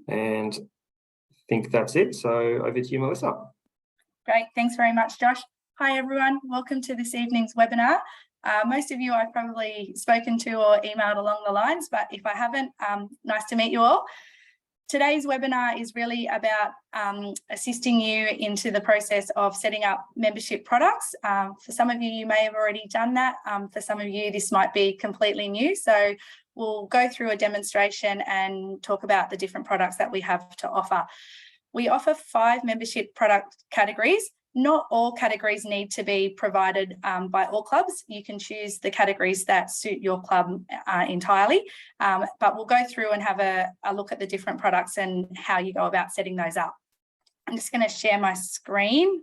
And I think that's it. So over to you, Melissa. Great, thanks very much, Josh. Hi everyone, welcome to this evening's webinar. Most of you I've probably spoken to or emailed along the lines, but if I haven't, nice to meet you all. Today's webinar is really about assisting you into the process of setting up membership products. For some of you, you may have already done that. For some of you, this might be completely new. So we'll go through a demonstration and talk about the different products that we have to offer. We offer 5 membership product categories. Not all categories need to be provided by all clubs. You can choose the categories that suit your club entirely, but we'll go through and have a look at the different products and how you go about setting those up. I'm just going to share my screen.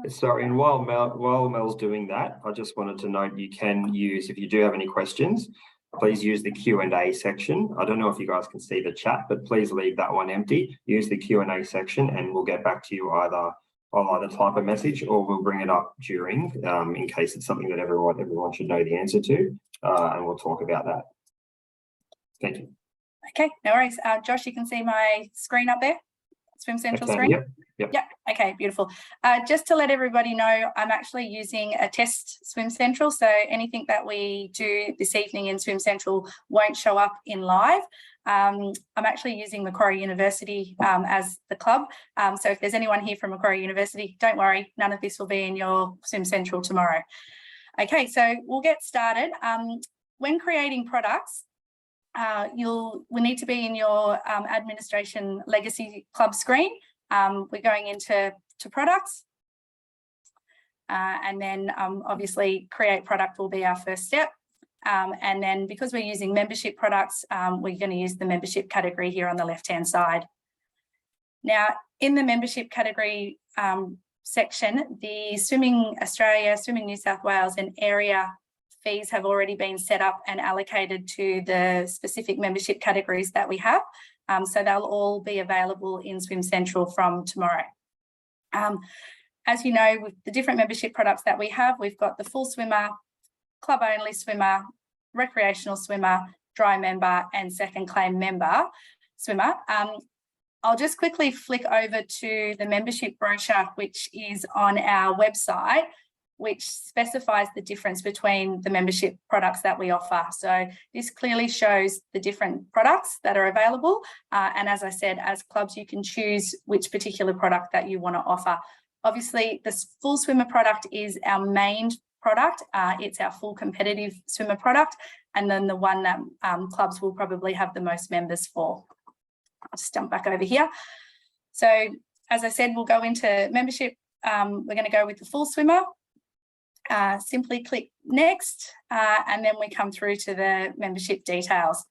Sorry, and while Mel's doing that, I just wanted to note you can use, if you do have any questions, please use the Q&A section. I don't know if you guys can see the chat, but please leave that one empty. Use the Q&A section and we'll get back to you either. I'll either type a message or we'll bring it up during, in case it's something that everyone should know the answer to, and we'll talk about that. Thank you. Okay, no worries. Josh, you can see my screen up there? Swim Central screen? Yep. Okay, beautiful. Just to let everybody know, I'm actually using a test Swim Central, so anything that we do this evening in Swim Central won't show up in live. I'm actually using Macquarie University as the club, so if there's anyone here from Macquarie University, don't worry, none of this will be in your Swim Central tomorrow. Okay, so we'll get started. When creating products, we need to be in your administration legacy club screen. We're going into products, and then obviously create product will be our first step. And then because we're using membership products, we're going to use the membership category here on the left-hand side. Now, in the membership category section, the Swimming Australia, Swimming New South Wales and area fees have already been set up and allocated to the specific membership categories that we have. So they'll all be available in Swim Central from tomorrow. As you know, with the different membership products that we have, we've got the full swimmer, club only swimmer, recreational swimmer, dry member and second claim member swimmer. I'll just quickly flick over to the membership brochure, which is on our website, which specifies the difference between the membership products that we offer. So this clearly shows the different products that are available. And as I said, as clubs, you can choose which particular product that you want to offer. Obviously, the full swimmer product is our main product. It's our full competitive swimmer product. And then the one that clubs will probably have the most members for. I'll just jump back over here. So as I said, we'll go into membership. We're going to go with the full swimmer. Simply click next and then we come through to the membership details.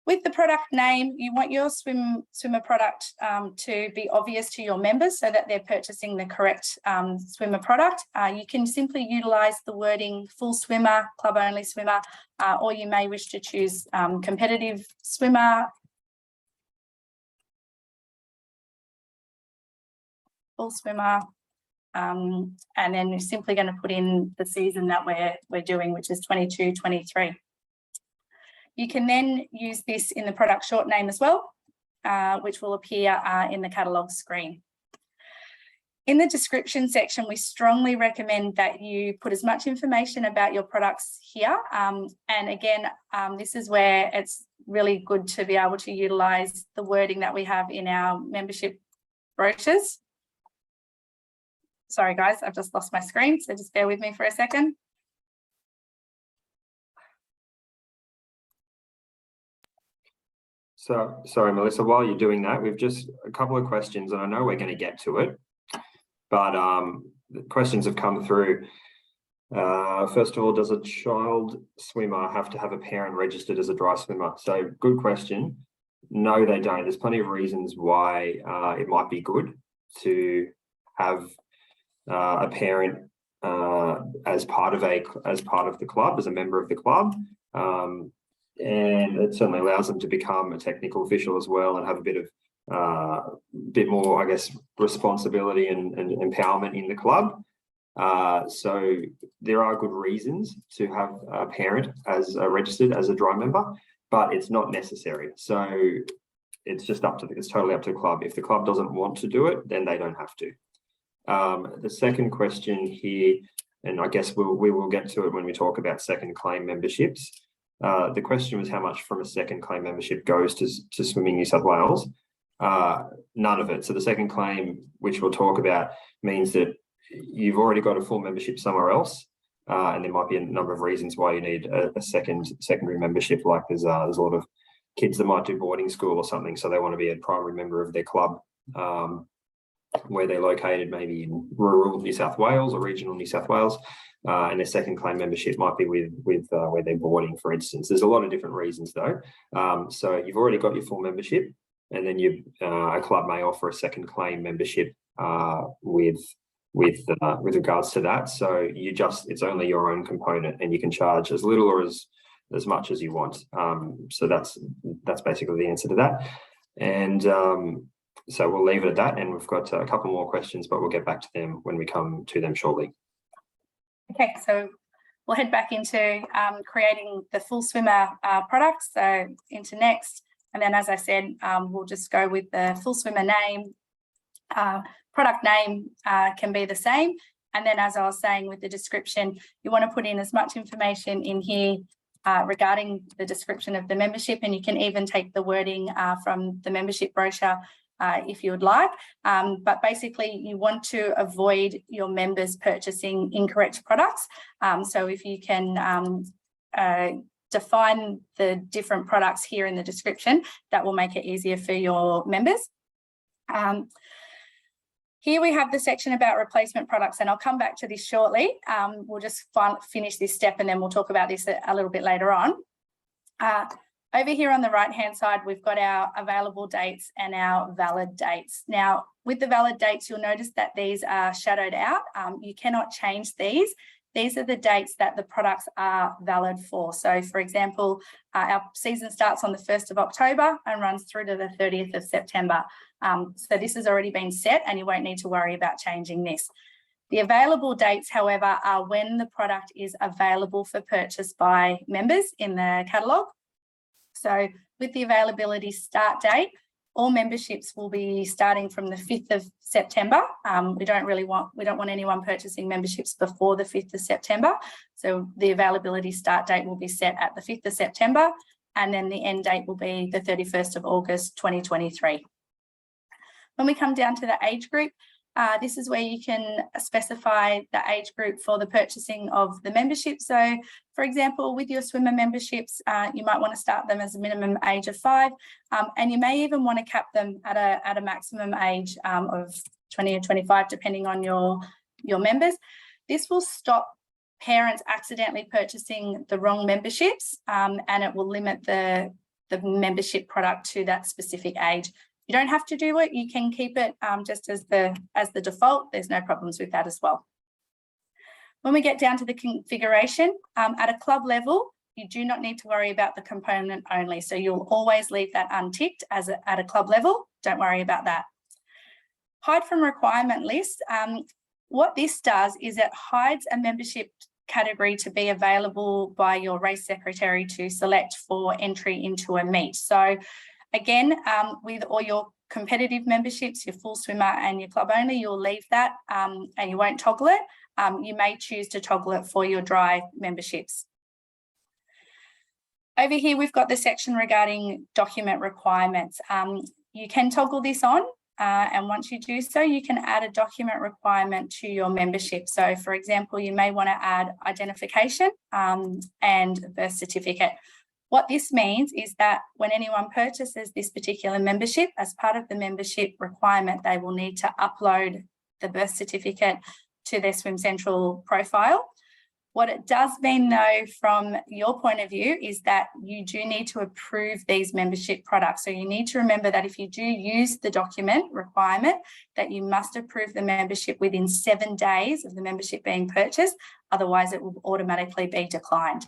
With the product name, you want your swimmer product to be obvious to your members so that they're purchasing the correct swimmer product. You can simply utilise the wording full swimmer, club only swimmer, or you may wish to choose competitive swimmer, full swimmer. And then we're simply going to put in the season that we're doing, which is 22-23. You can then use this in the product short name as well, which will appear in the catalogue screen. In the description section, we strongly recommend that you put as much information about your products here. And again, this is where it's really good to be able to utilise the wording that we have in our membership brochures. Sorry, guys, I've just lost my screen, so just bear with me for a second. So, sorry, Melissa, while you're doing that, we've just a couple of questions, and I know we're going to get to it, but the questions have come through. First of all, does a child swimmer have to have a parent registered as a dry swimmer? So, good question. No, they don't. There's plenty of reasons why it might be good to have a parent as part of the club, as a member of the club, and it certainly allows them to become a technical official as well and have a bit more, I guess, responsibility and empowerment in the club. So there are good reasons to have a parent as registered as a dry member. but it's not necessary. So it's just it's totally up to the club. If the club doesn't want to do it, then they don't have to. The second question here, and I guess we will get to it when we talk about second claim memberships. The question was how much from a second claim membership goes to Swimming New South Wales. None of it. So the second claim, which we'll talk about, means that you've already got a full membership somewhere else, and there might be a number of reasons why you need a secondary membership. Like there's a lot of kids that might do boarding school or something, so they want to be a primary member of their club, where they're located, maybe in rural New South Wales or regional New South Wales, and their second claim membership might be with where they're boarding, for instance. There's a lot of different reasons though. So you've already got your full membership, and then a club may offer a second claim membership with regards to that. So it's only your own component, and you can charge as little or as much as you want. So that's basically the answer to that. And so we'll leave it at that, and we've got a couple more questions, but we'll get back to them when we come to them shortly. Okay, so we'll head back into creating the full swimmer products, so into next. And then, as I said, we'll just go with the full swimmer name. Product name can be the same. And then, as I was saying with the description, you want to put in as much information in here regarding the description of the membership, and you can even take the wording from the membership brochure if you would like. But basically, you want to avoid your members purchasing incorrect products. So if you can define the different products here in the description, that will make it easier for your members. Here we have the section about replacement products, and I'll come back to this shortly. We'll just finish this step, and then we'll talk about this a little bit later on. Over here on the right-hand side, we've got our available dates and our valid dates. Now, with the valid dates, you'll notice that these are shadowed out. You cannot change these. These are the dates that the products are valid for. So, for example, our season starts on the 1st of October and runs through to the 30th of September. So this has already been set, and you won't need to worry about changing this. The available dates, however, are when the product is available for purchase by members in the catalogue. So with the availability start date, all memberships will be starting from the 5th of September. We don't want anyone purchasing memberships before the 5th of September. So the availability start date will be set at the 5th of September, and then the end date will be the 31st of August, 2023. When we come down to the age group, this is where you can specify the age group for the purchasing of the membership. So, for example, with your swimmer memberships, you might want to start them as a minimum age of 5, and you may even want to cap them at a maximum age of 20 or 25, depending on your members. This will stop parents accidentally purchasing the wrong memberships, and it will limit the membership product to that specific age. You don't have to do it. You can keep it just as the default. There's no problems with that as well. When we get down to the configuration, at a club level, you do not need to worry about the component only. So you'll always leave that unticked at a club level. Don't worry about that. Hide from requirement list. What this does is it hides a membership category to be available by your race secretary to select for entry into a meet. So again, with all your competitive memberships, your full swimmer and your club only, you'll leave that and you won't toggle it. You may choose to toggle it for your dry memberships. Over here, we've got the section regarding document requirements. You can toggle this on, and once you do so, you can add a document requirement to your membership. So, for example, you may want to add identification and birth certificate. What this means is that when anyone purchases this particular membership, as part of the membership requirement, they will need to upload the birth certificate to their Swim Central profile. What it does mean, though, from your point of view, is that you do need to approve these membership products. So you need to remember that if you do use the document requirement, that you must approve the membership within 7 days of the membership being purchased. Otherwise, it will automatically be declined.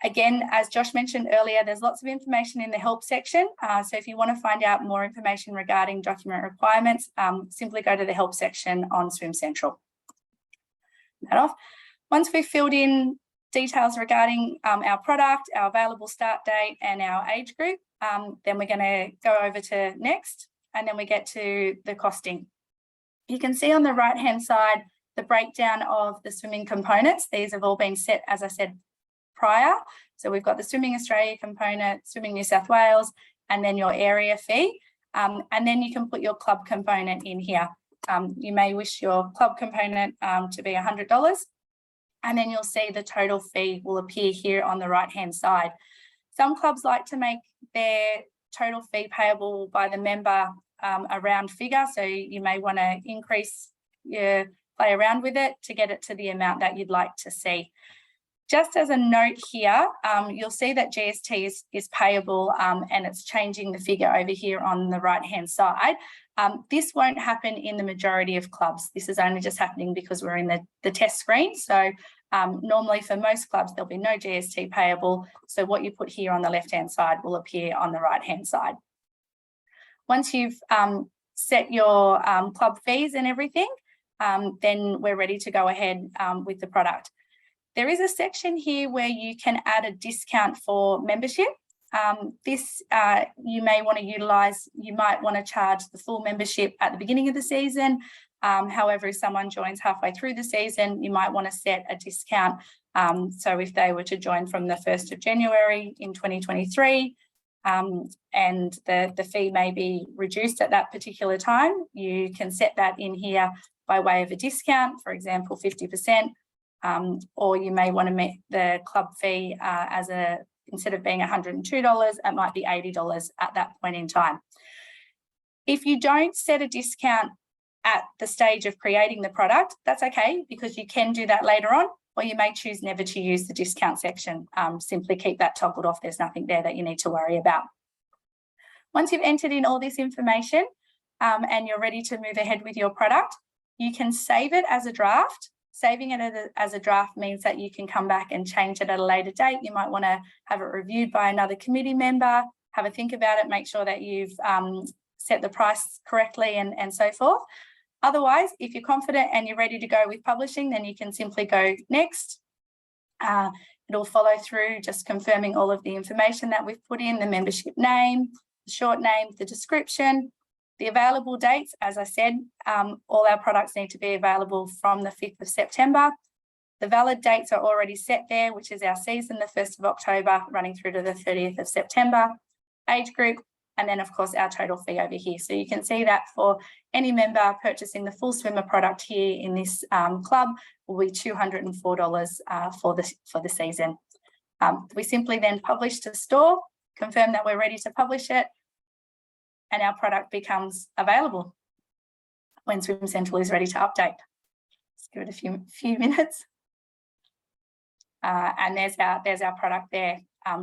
Again, as Josh mentioned earlier, there's lots of information in the help section. So if you want to find out more information regarding document requirements, simply go to the help section on Swim Central. That off. Once we've filled in details regarding our product, our available start date and our age group. Then we're going to go over to next, and then we get to the costing. You can see on the right hand side the breakdown of the swimming components. These have all been set, as I said, prior. So we've got the Swimming Australia component, Swimming New South Wales, and then your area fee. And then you can put your club component in here. You may wish your club component to be $100, and then you'll see the total fee will appear here on the right hand side. Some clubs like to make their total fee payable by the member a round figure, so you may want to play around with it to get it to the amount that you'd like to see. Just as a note here, you'll see that GST is payable and it's changing the figure over here on the right hand side. This won't happen in the majority of clubs. This is only just happening because we're in the test screen. So normally for most clubs, there'll be no GST payable. So what you put here on the left hand side will appear on the right hand side. Once you've set your club fees and everything, then we're ready to go ahead with the product. There is a section here where you can add a discount for membership. This you may want to utilise. You might want to charge the full membership at the beginning of the season. However, if someone joins halfway through the season, you might want to set a discount. So if they were to join from the 1st of January in 2023, and the fee may be reduced at that particular time, you can set that in here by way of a discount, for example, 50%. Or you may want to make the club fee instead of being $102, it might be $80 at that point in time. If you don't set a discount at the stage of creating the product, that's okay, because you can do that later on, or you may choose never to use the discount section. Simply keep that toggled off. There's nothing there that you need to worry about. Once you've entered in all this information and you're ready to move ahead with your product, you can save it as a draft. Saving it as a draft means that you can come back and change it at a later date. You might want to have it reviewed by another committee member, have a think about it, make sure that you've set the price correctly and so forth. Otherwise, if you're confident and you're ready to go with publishing, then you can simply go next. It'll follow through, just confirming all of the information that we've put in, the membership name, the short name, the description. The available dates, as I said, all our products need to be available from the 5th of September. The valid dates are already set there, which is our season, the 1st of October, running through to the 30th of September. Age group, and then, of course, our total fee over here. So you can see that for any member purchasing the full swimmer product here in this club will be $204 for the season. We simply then publish to store, confirm that we're ready to publish it, and our product becomes available when Swim Central is ready to update. Let's give it a few minutes. And there's our product there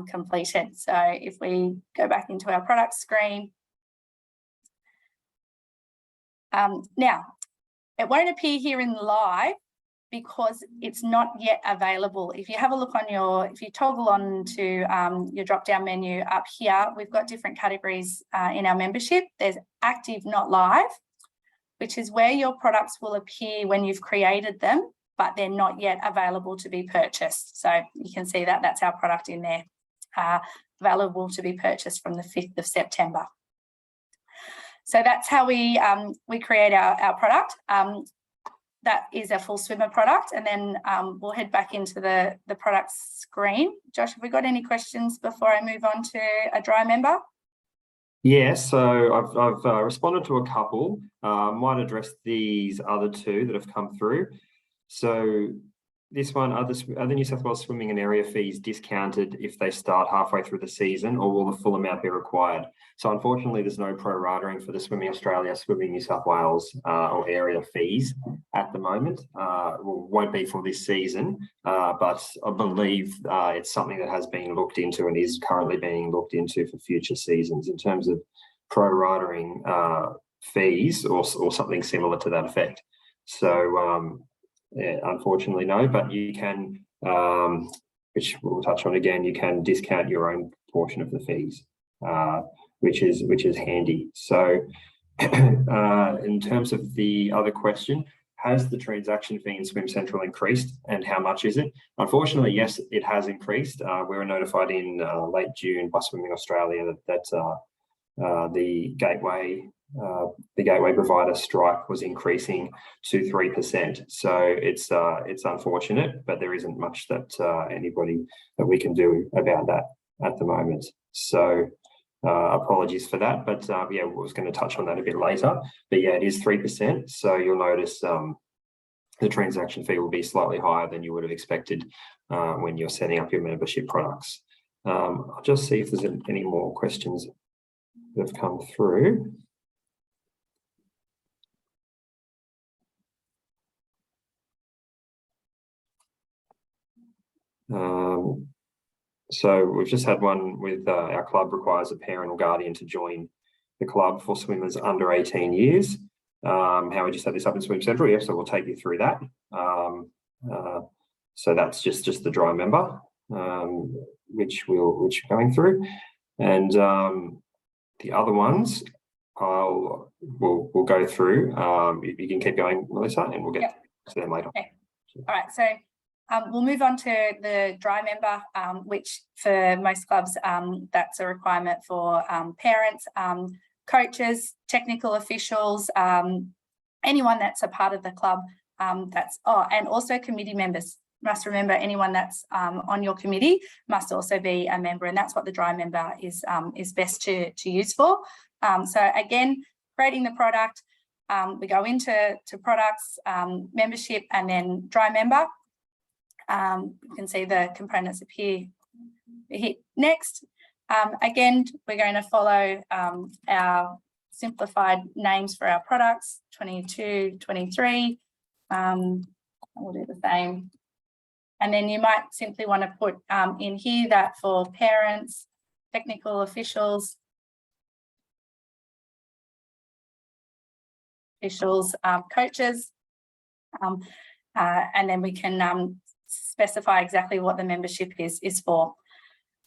completed. So if we go back into our product screen, now it won't appear here in live because it's not yet available. If you have a look on if you toggle on to your drop-down menu up here, we've got different categories in our membership. There's active, not live, which is where your products will appear when you've created them, but they're not yet available to be purchased. So you can see that that's our product in there, available to be purchased from the 5th of September. So that's how we create our product. That is a full swimmer product, and then we'll head back into the product screen. Josh, have we got any questions before I move on to a dry member? Yeah, so I've responded to a couple. Might address these other two that have come through. So this one, are the New South Wales swimming and area fees discounted if they start halfway through the season, or will the full amount be required? So unfortunately, there's no pro-ratering for the Swimming Australia, Swimming New South Wales or area fees at the moment. Won't be for this season, but I believe it's something that has been looked into and is currently being looked into for future seasons in terms of pro-ratering fees or something similar to that effect. So yeah, unfortunately, no, but you can, which we'll touch on again, you can discount your own portion of the fees, which is handy. So in terms of the other question, has the transaction fee in Swim Central increased, and how much is it? Unfortunately, yes, it has increased. We were notified in late June by Swimming Australia that the gateway provider strike was increasing to 3%. So it's unfortunate, but there isn't much that anybody that we can do about that at the moment. So apologies for that, but yeah, I was going to touch on that a bit later. But yeah, it is 3%. So you'll notice the transaction fee will be slightly higher than you would have expected when you're setting up your membership products. I'll just see if there's any more questions that have come through. So we've just had one with our club requires a parent or guardian to join the club for swimmers under 18 years. How would you set this up in Swim Central? Yeah, so we'll take you through that. So that's just the dry member, which we're going through, and the other ones we'll go through. You can keep going, Melissa, and we'll get to them later. Okay. All right, so we'll move on to the dry member, which for most clubs, that's a requirement for parents, coaches, technical officials, anyone that's a part of the club. And also committee members. Must remember, anyone that's on your committee must also be a member, and that's what the dry member is best to use for. So again, creating the product, we go into products, membership, and then dry member. You can see the components appear. We hit next. Again, we're going to follow our simplified names for our products, 22, 23. We'll do the same. And then you might simply want to put in here that for parents, technical officials, coaches, and then we can specify exactly what the membership is for.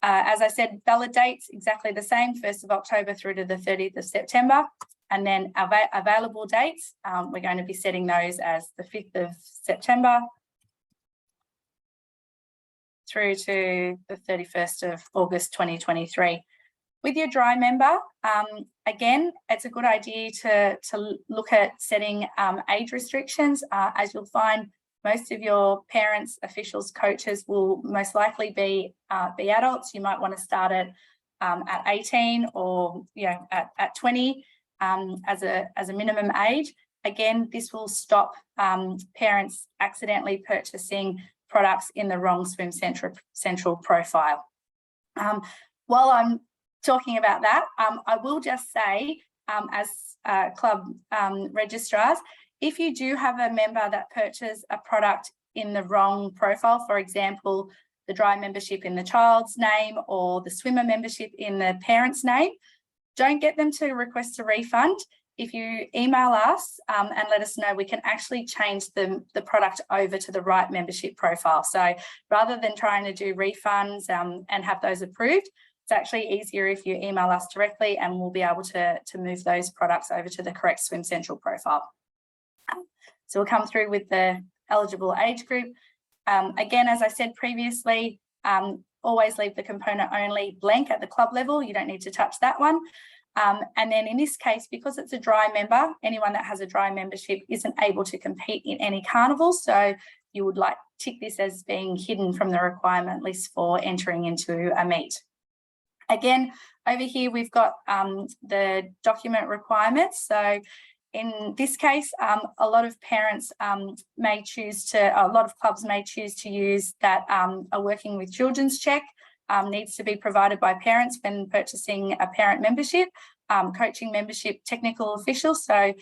As I said, valid dates, exactly the same, 1st of October through to the 30th of September. And then available dates, we're going to be setting those as the 5th of September through to the 31st of August 2023. With your dry member, again, it's a good idea to look at setting age restrictions. As you'll find, most of your parents, officials, coaches will most likely be adults. You might want to start it at 18 or at 20 as a minimum age. Again, this will stop parents accidentally purchasing products in the wrong Swim Central profile. While I'm talking about that, I will just say, as club registrars, if you do have a member that purchased a product in the wrong profile, for example, the dry membership in the child's name or the swimmer membership in the parent's name, don't get them to request a refund. If you email us and let us know, we can actually change the product over to the right membership profile. So rather than trying to do refunds and have those approved, it's actually easier if you email us directly, and we'll be able to move those products over to the correct Swim Central profile. So we'll come through with the eligible age group. Again, as I said previously, always leave the component only blank at the club level. You don't need to touch that one. And then in this case, because it's a dry member, anyone that has a dry membership isn't able to compete in any carnivals. So you would like tick this as being hidden from the requirement list for entering into a meet. Again, over here, we've got the document requirements. So in this case, a lot of parents may choose to, a lot of clubs may choose to use that a working with children's check needs to be provided by parents when purchasing a parent membership, coaching membership, technical officials. So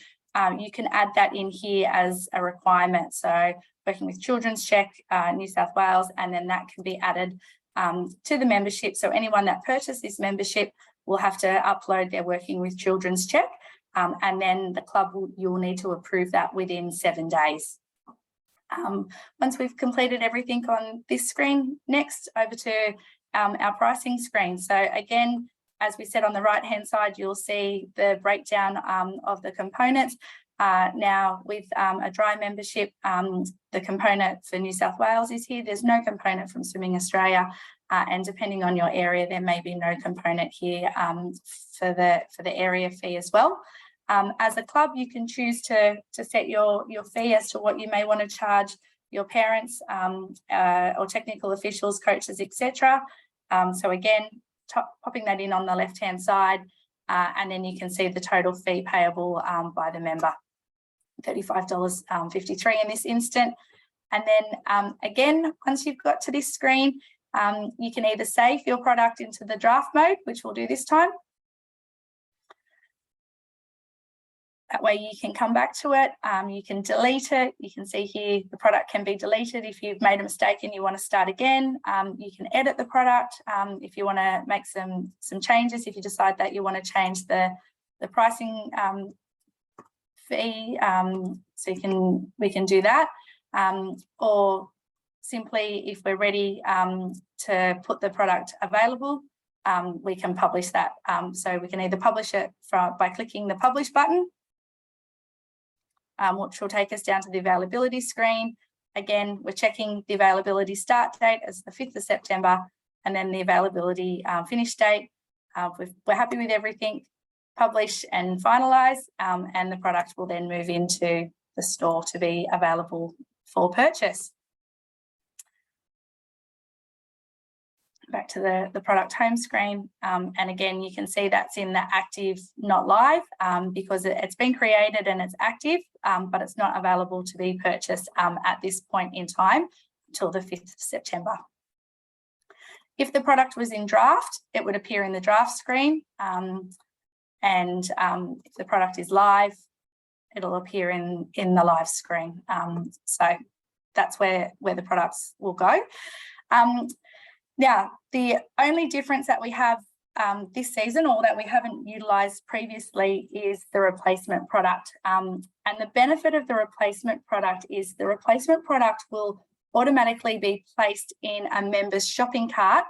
you can add that in here as a requirement. So working with children's check, New South Wales, and then that can be added to the membership. So anyone that purchased this membership will have to upload their working with children's check. And then the club you'll need to approve that within 7 days. Once we've completed everything on this screen, next over to our pricing screen. So again, as we said, on the right hand side, you'll see the breakdown of the components. Now with a dry membership, the component for New South Wales is here. There's no component from Swimming Australia, and depending on your area, there may be no component here for the area fee as well. As a club, you can choose to set your fee as to what you may want to charge your parents or technical officials, coaches, etc. So again, popping that in on the left-hand side, and then you can see the total fee payable by the member, $35.53 in this instant. And then again, once you've got to this screen, you can either save your product into the draft mode, which we'll do this time. That way you can come back to it, you can delete it. You can see here the product can be deleted if you've made a mistake and you want to start again. You can edit the product if you want to make some changes, if you decide that you want to change the pricing fee, so we can do that. Or simply, if we're ready to put the product available, we can publish that. So we can either publish it by clicking the publish button, which will take us down to the availability screen. Again, we're checking the availability start date as the 5th of September, and then the availability finish date. We're happy with everything, publish and finalise, and the product will then move into the store to be available for purchase. Back to the product home screen, and again you can see that's in the active, not live, because it's been created and it's active, but it's not available to be purchased at this point in time until the 5th of September. If the product was in draft, it would appear in the draft screen, and if the product is live, it'll appear in the live screen. So that's where the products will go. Now, the only difference that we have this season, or that we haven't utilised previously, is the replacement product. And the benefit of the replacement product is the replacement product will automatically be placed in a member's shopping cart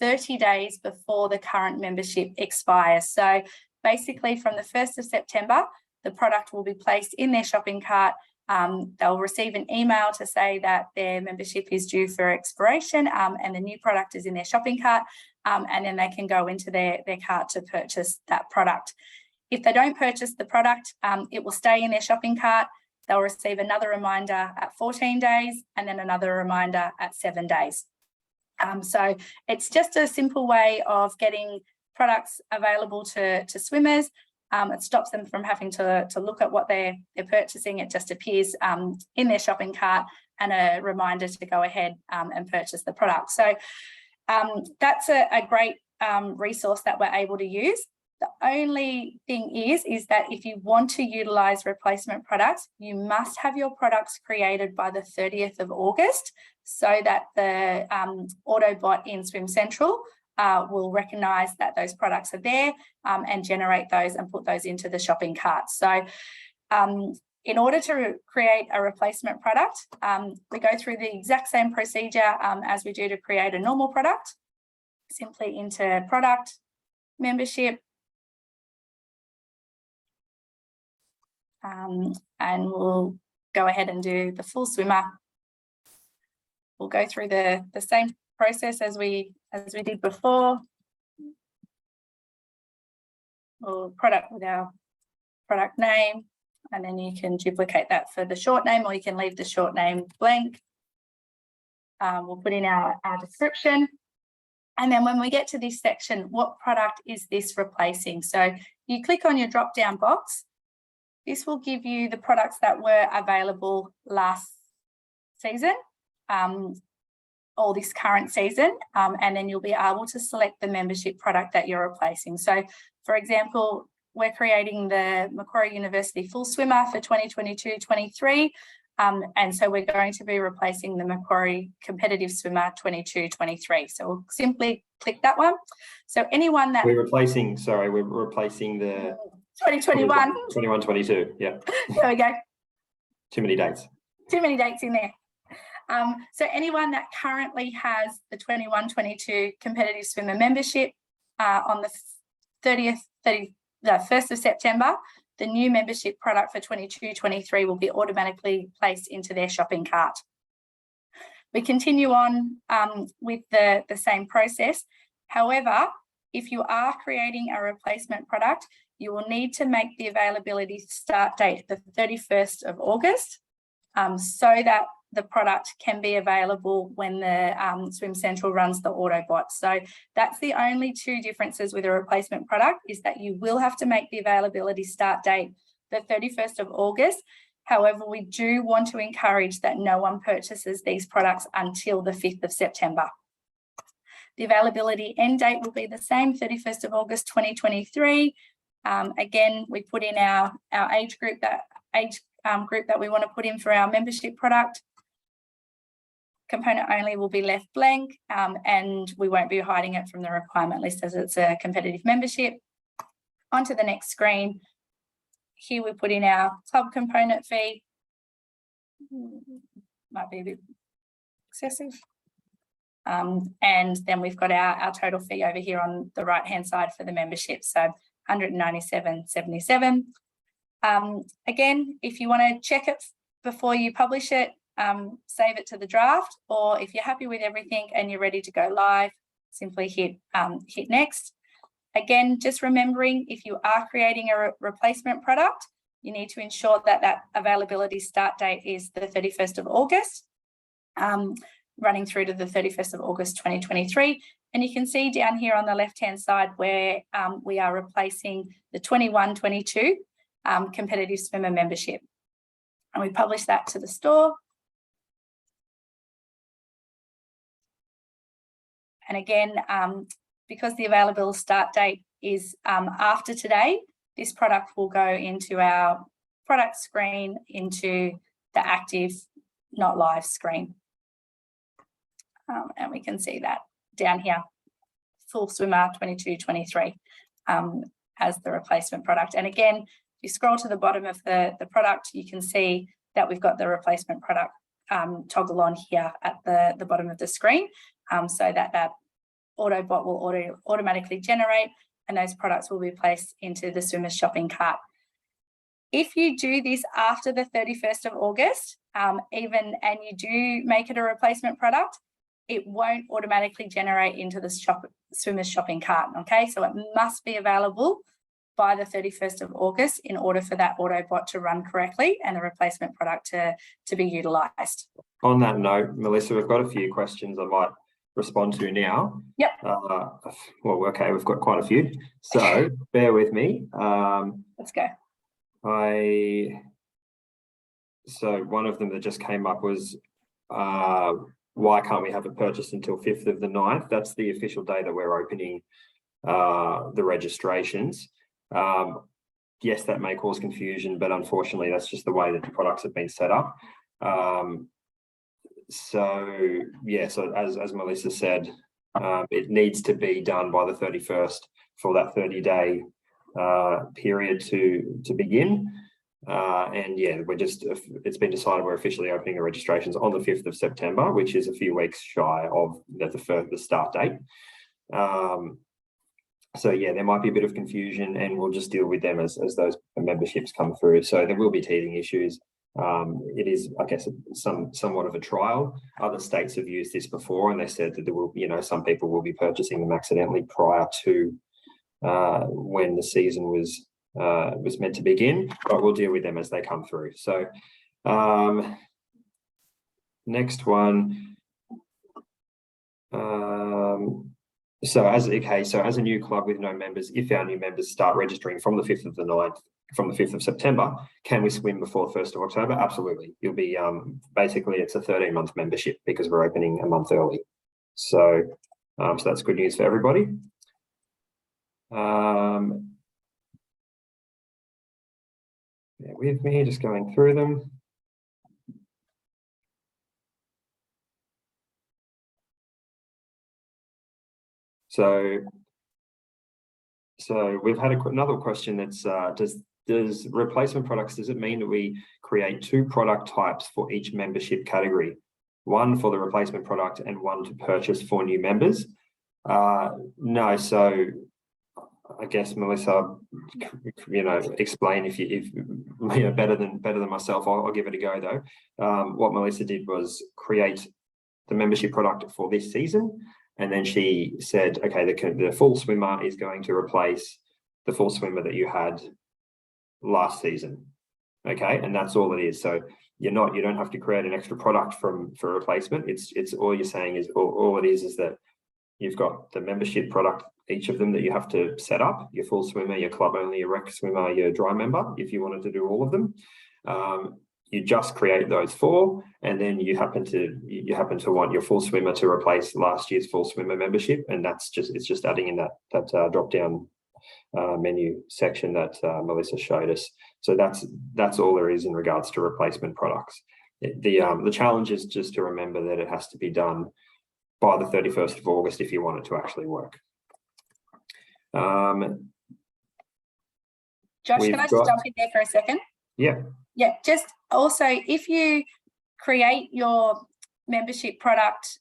30 days before the current membership expires. So basically from the 1st of September, the product will be placed in their shopping cart. They'll receive an email to say that their membership is due for expiration, and the new product is in their shopping cart, and then they can go into their cart to purchase that product. If they don't purchase the product, it will stay in their shopping cart. They'll receive another reminder at 14 days and then another reminder at 7 days. So it's just a simple way of getting products available to swimmers. It stops them from having to look at what they're purchasing. It just appears in their shopping cart, and a reminder to go ahead and purchase the product. So that's a great resource that we're able to use. The only thing is that if you want to utilise replacement products, you must have your products created by the 30th of August, so that the Autobot in Swim Central will recognise that those products are there and generate those and put those into the shopping cart. So in order to create a replacement product, we go through the exact same procedure as we do to create a normal product. Simply into product, membership, and we'll go ahead and do the full swimmer. We'll go through the same process as we did before. We'll product with our product name, and then you can duplicate that for the short name, or you can leave the short name blank. We'll put in our description, and then when we get to this section, what product is this replacing? So you click on your drop down box. This will give you the products that were available last season, or this current season, and then you'll be able to select the membership product that you're replacing. So for example, we're creating the Macquarie University Full Swimmer for 2022-23, and so we're going to be replacing the Macquarie Competitive Swimmer 22-23. So we'll simply click that one. So anyone that we're replacing the 2021 21-22, yeah. There we go. Too many dates in there. So anyone that currently has the 21-22 competitive swimmer membership on the 1st of September, the new membership product for 22-23 will be automatically placed into their shopping cart. We continue on with the same process. However, if you are creating a replacement product, you will need to make the availability start date the 31st of August so that the product can be available when the Swim Central runs the Autobot. So that's the only two differences with a replacement product, is that you will have to make the availability start date the 31st of August. However, we do want to encourage that no one purchases these products until the 5th of September. The availability end date will be the same, 31st of August 2023. Again, we put in our age group that we want to put in for our membership product. Component only will be left blank, and we won't be hiding it from the requirement list as it's a competitive membership. Onto the next screen. Here we put in our club component fee. Might be a bit excessive. And then we've got our total fee over here on the right-hand side for the membership. So $197.77. Again, if you want to check it before you publish it, save it to the draft, or if you're happy with everything and you're ready to go live, simply hit next. Again, just remembering, if you are creating a replacement product, you need to ensure that that availability start date is the 31st of August, running through to the 31st of August 2023. And you can see down here on the left-hand side where we are replacing the 21-22 competitive swimmer membership. And we publish that to the store. And again, because the available start date is after today, this product will go into our product screen, into the active, not live screen. And we can see that down here, full swimmer 22-23 as the replacement product. And again, if you scroll to the bottom of the product, you can see that we've got the replacement product toggle on here at the bottom of the screen, so that Autobot will automatically generate, and those products will be placed into the swimmer's shopping cart. If you do this after the 31st of August, and you do make it a replacement product, it won't automatically generate into the swimmer's shopping cart, okay? So it must be available by the 31st of August in order for that Autobot to run correctly and the replacement product to be utilised. On that note, Melissa, we've got a few questions I might respond to now. Yep. Well, okay, we've got quite a few, so bear with me. Let's go. So one of them that just came up was, why can't we have it purchased until 5th of the 9th? That's the official day that we're opening the registrations. Yes, that may cause confusion, but unfortunately, that's just the way that the products have been set up. So yeah, so as Melissa said, it needs to be done by the 31st for that 30-day period to begin. And yeah, it's been decided we're officially opening the registrations on the 5th of September, which is a few weeks shy of the start date. So yeah, there might be a bit of confusion, and we'll just deal with them as those memberships come through. So there will be teething issues. It is, I guess, somewhat of a trial. Other states have used this before, and they said that there will, some people will be purchasing them accidentally prior to when the season was meant to begin, but we'll deal with them as they come through. So next one. So as a new club with no members, if our new members start registering from the 5th of the 9th, from the 5th of September, can we swim before the 1st of October? Absolutely. You'll be, basically it's a 13-month membership because we're opening a month early. So, so that's good news for everybody. Bear with me, just going through them. So we've had another question that's, does replacement products, does it mean that we create two product types for each membership category? One for the replacement product and one to purchase for new members? No, so I guess, Melissa, explain if better than myself. I'll give it a go though. What Melissa did was create the membership product for this season, and then she said, okay, the full swimmer is going to replace the full swimmer that you had last season. Okay, and that's all it is. So you don't have to create an extra product for replacement. It's all you're saying is all it is that you've got the membership product, each of them that you have to set up, your full swimmer, your club only, your rec swimmer, your dry member, if you wanted to do all of them. You just create those 4, and then you happen to want your full swimmer to replace last year's full swimmer membership, and it's just adding in that drop down menu section that Melissa showed us. So that's all there is in regards to replacement products. The challenge is just to remember that it has to be done by the 31st of August if you want it to actually work. Josh, can I just jump in there for a second? Yeah. Yeah, just also, if you create your membership product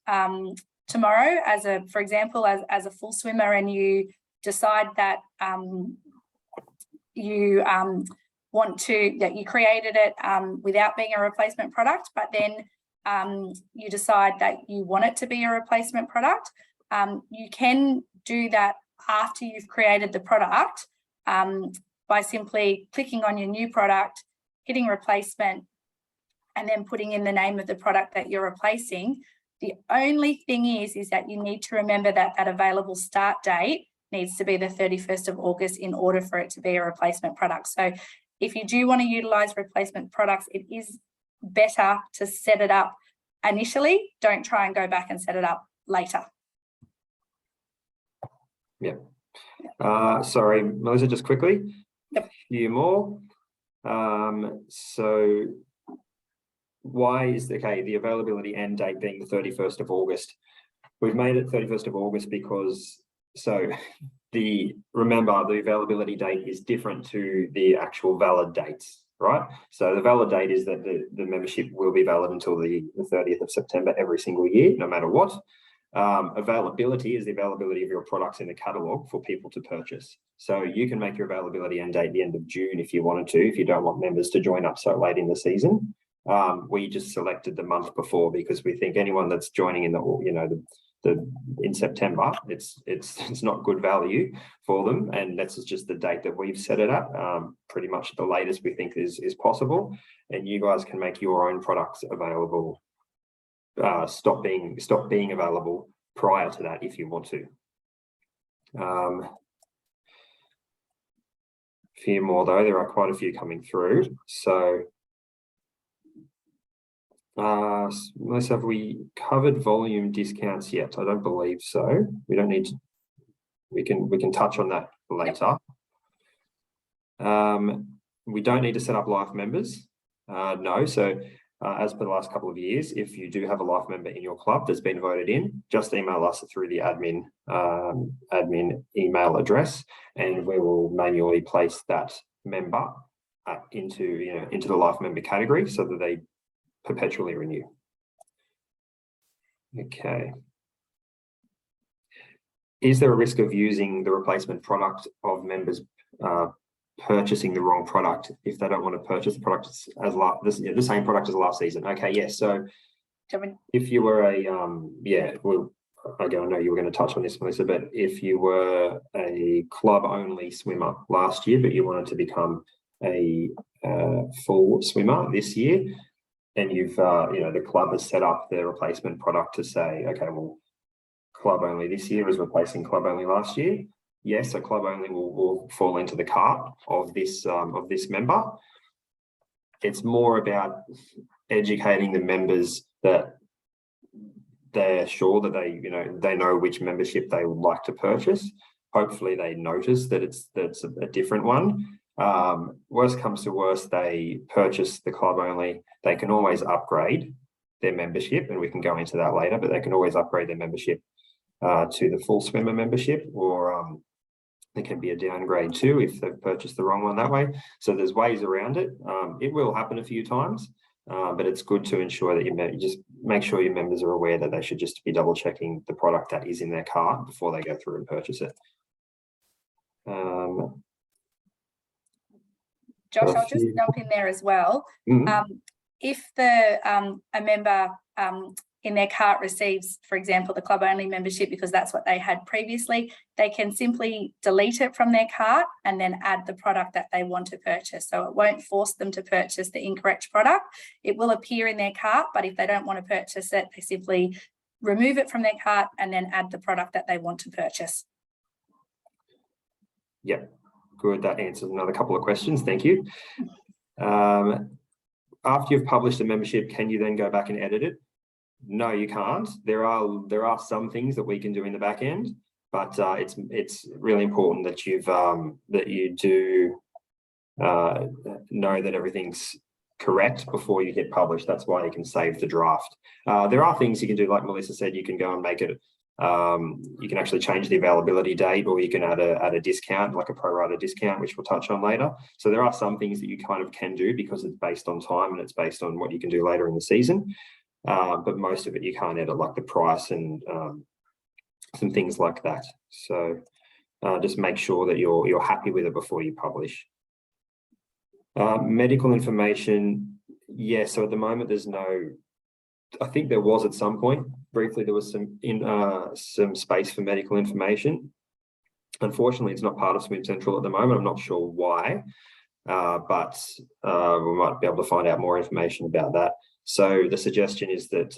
tomorrow for example, as a full swimmer, and you decide that you created it without being a replacement product, but then you decide that you want it to be a replacement product, you can do that after you've created the product by simply clicking on your new product, hitting replacement, and then putting in the name of the product that you're replacing. The only thing is that you need to remember that available start date needs to be the 31st of August in order for it to be a replacement product. So if you do want to utilize replacement products, it is better to set it up initially. Don't try and go back and set it up later. Yeah. Sorry, Melissa, just quickly. Yep. A few more. So why is the availability end date being the 31st of August? We've made it 31st of August because remember the availability date is different to the actual valid dates, right? So the valid date is that the membership will be valid until the 30th of September every single year, no matter what. Availability is the availability of your products in the catalogue for people to purchase. So you can make your availability end date the end of June if you wanted to, if you don't want members to join up so late in the season. We just selected the month before because we think anyone that's joining in in September, it's not good value for them, and that's just the date that we've set it at. Pretty much the latest we think is possible, and you guys can make your own products available. Stop being available prior to that if you want to. A few more though, there are quite a few coming through. So Melissa, have we covered volume discounts yet? I don't believe so. We don't need to. We can touch on that later. We don't need to set up life members. No. So as per the last couple of years, if you do have a life member in your club that's been voted in, just email us through the admin email address, and we will manually place that member into the life member category so that they perpetually renew. Okay. Is there a risk of using the replacement product of members purchasing the wrong product if they don't want to purchase the product as the same product as last season? Okay, yes. So if you were I know you were going to touch on this, Melissa, but if you were a club only swimmer last year, but you wanted to become a full swimmer this year, and you've the club has set up the replacement product to say, okay, well, club only this year is replacing club only last year. Yes, a club only will fall into the cart of this member. It's more about educating the members that they're sure that they know which membership they would like to purchase. Hopefully they notice that it's a different one. Worst comes to worst, they purchase the club only. They can always upgrade their membership, and we can go into that later, but they can always upgrade their membership to the full swimmer membership, or it can be a downgrade too if they've purchased the wrong one that way. So there's ways around it. It will happen a few times, but it's good to ensure that you just make sure your members are aware that they should just be double checking the product that is in their cart before they go through and purchase it. Josh, I'll just jump in there as well. If a member in their cart receives, for example, the club only membership because that's what they had previously, they can simply delete it from their cart and then add the product that they want to purchase. So it won't force them to purchase the incorrect product. It will appear in their cart, but if they don't want to purchase it, they simply remove it from their cart and then add the product that they want to purchase. Yep, good. That answers another couple of questions. Thank you. After you've published a membership, can you then go back and edit it? No, you can't. There are some things that we can do in the back end, but it's really important that you do know that everything's correct before you hit publish. That's why you can save the draft. There are things you can do, like Melissa said. You can go and make it. You can actually change the availability date, or you can add a discount, like a pro rata discount, which we'll touch on later. So there are some things that you kind of can do because it's based on time and it's based on what you can do later in the season. But most of it you can't edit, like the price and some things like that. So just make sure that you're happy with it before you publish. Medical information, yeah. So at the moment, there's no. I think there was at some point briefly. There was some space for medical information. Unfortunately, it's not part of Swim Central at the moment. I'm not sure why, but we might be able to find out more information about that. So the suggestion is that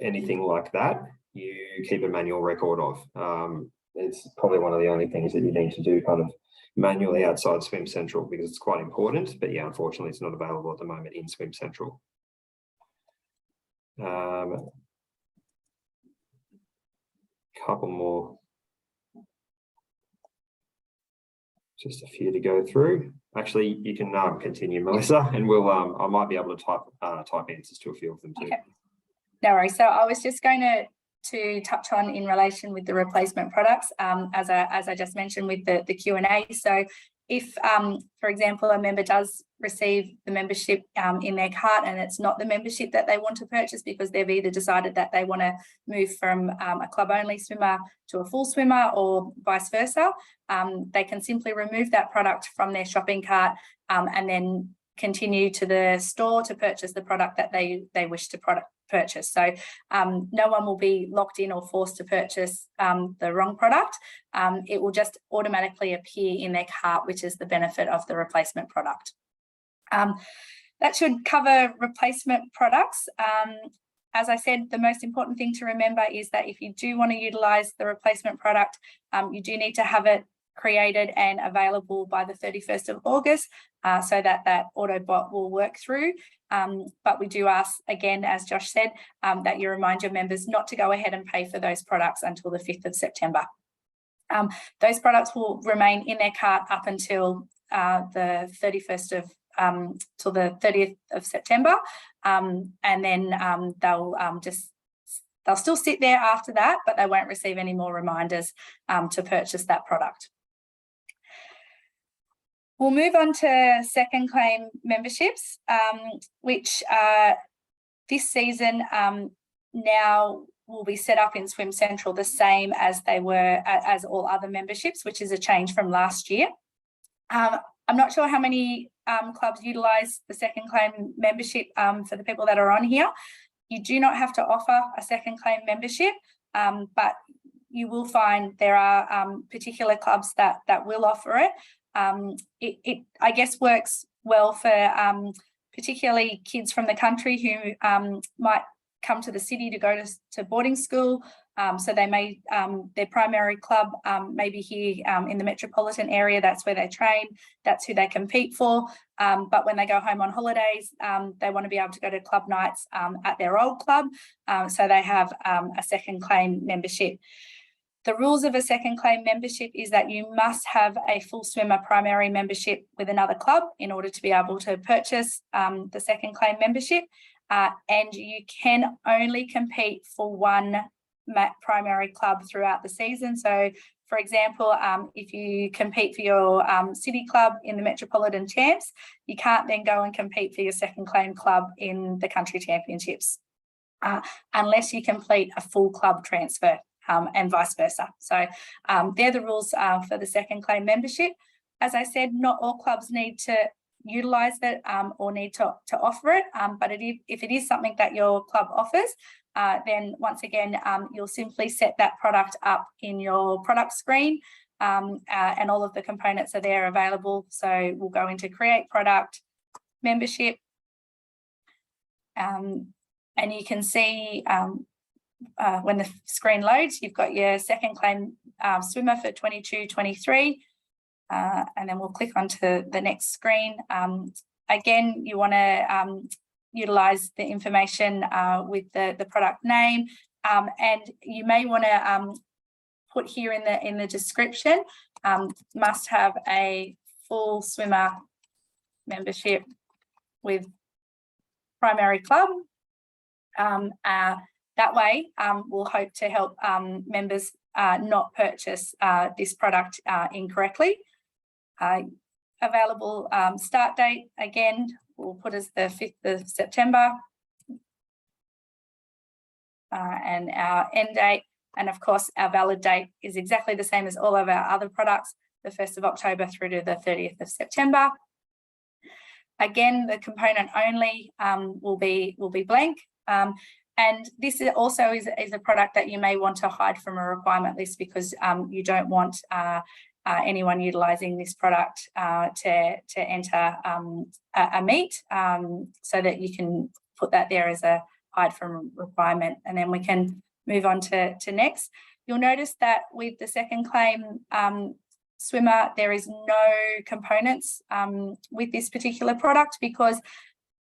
anything like that, you keep a manual record of. It's probably one of the only things that you need to do kind of manually outside Swim Central because it's quite important. But yeah, unfortunately, it's not available at the moment in Swim Central. Couple more. Just a few to go through. Actually, you can continue, Melissa, and we'll. I might be able to type answers to a few of them too. Okay. No worries. So I was just going to touch on in relation with the replacement products, as I just mentioned with the Q&A. So if, for example, a member does receive the membership in their cart and it's not the membership that they want to purchase because they've either decided that they want to move from a club-only swimmer to a full swimmer or vice versa, they can simply remove that product from their shopping cart and then continue to the store to purchase the product that they wish to purchase. So no one will be locked in or forced to purchase the wrong product. It will just automatically appear in their cart, which is the benefit of the replacement product. That should cover replacement products. As I said, the most important thing to remember is that if you do want to utilise the replacement product, you do need to have it created and available by the 31st of August so that Autobot will work through. But we do ask, again, as Josh said, that you remind your members not to go ahead and pay for those products until the 5th of September. Those products will remain in their cart up until the 31st of till the 30th of September, and then they'll still sit there after that, but they won't receive any more reminders to purchase that product. We'll move on to second claim memberships, which this season now will be set up in Swim Central the same as they were as all other memberships, which is a change from last year. I'm not sure how many clubs utilise the second claim membership for the people that are on here. You do not have to offer a second claim membership, but you will find there are particular clubs that will offer it. It I guess works well for particularly kids from the country who might come to the city to go to boarding school. So they may, their primary club may be here in the metropolitan area. That's where they train. That's who they compete for. But when they go home on holidays, they want to be able to go to club nights at their old club. So they have a second claim membership. The rules of a second claim membership is that you must have a full swimmer primary membership with another club in order to be able to purchase the second claim membership. And you can only compete for one primary club throughout the season. So, for example, if you compete for your city club in the Metropolitan Champs, you can't then go and compete for your second claim club in the Country Championships unless you complete a full club transfer. and vice versa. So they're the rules for the second claim membership. As I said, not all clubs need to utilise it or need to offer it, but if it is something that your club offers, then once again, you'll simply set that product up in your product screen, and all of the components are there available. So we'll go into create product, membership, and you can see when the screen loads, you've got your second claim swimmer for 22-23, and then we'll click onto the next screen. Again, you want to utilise the information with the product name, and you may want to put here in the description, must have a full swimmer membership with primary club. That way, we'll hope to help members not purchase this product incorrectly. Available start date, again, we'll put as the 5th of September. And our end date, and of course, our valid date is exactly the same as all of our other products, the 1st of October through to the 30th of September. Again, the component only will be blank. And this also is a product that you may want to hide from a requirement list, because you don't want anyone utilising this product to enter a meet, so that you can put that there as a hide from requirement. And then we can move on to next. You'll notice that with the second claim swimmer, there is no components with this particular product, because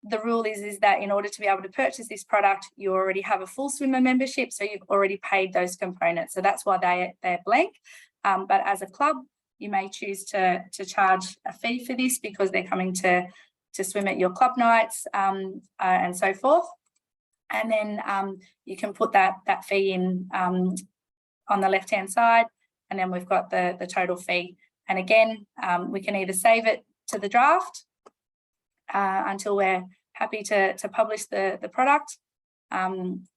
the rule is that in order to be able to purchase this product, you already have a full swimmer membership, so you've already paid those components. So that's why they're blank. But as a club, you may choose to charge a fee for this, because they're coming to swim at your club nights and so forth. And then you can put that fee in on the left-hand side, and then we've got the total fee. And again, we can either save it to the draft until we're happy to publish the product, and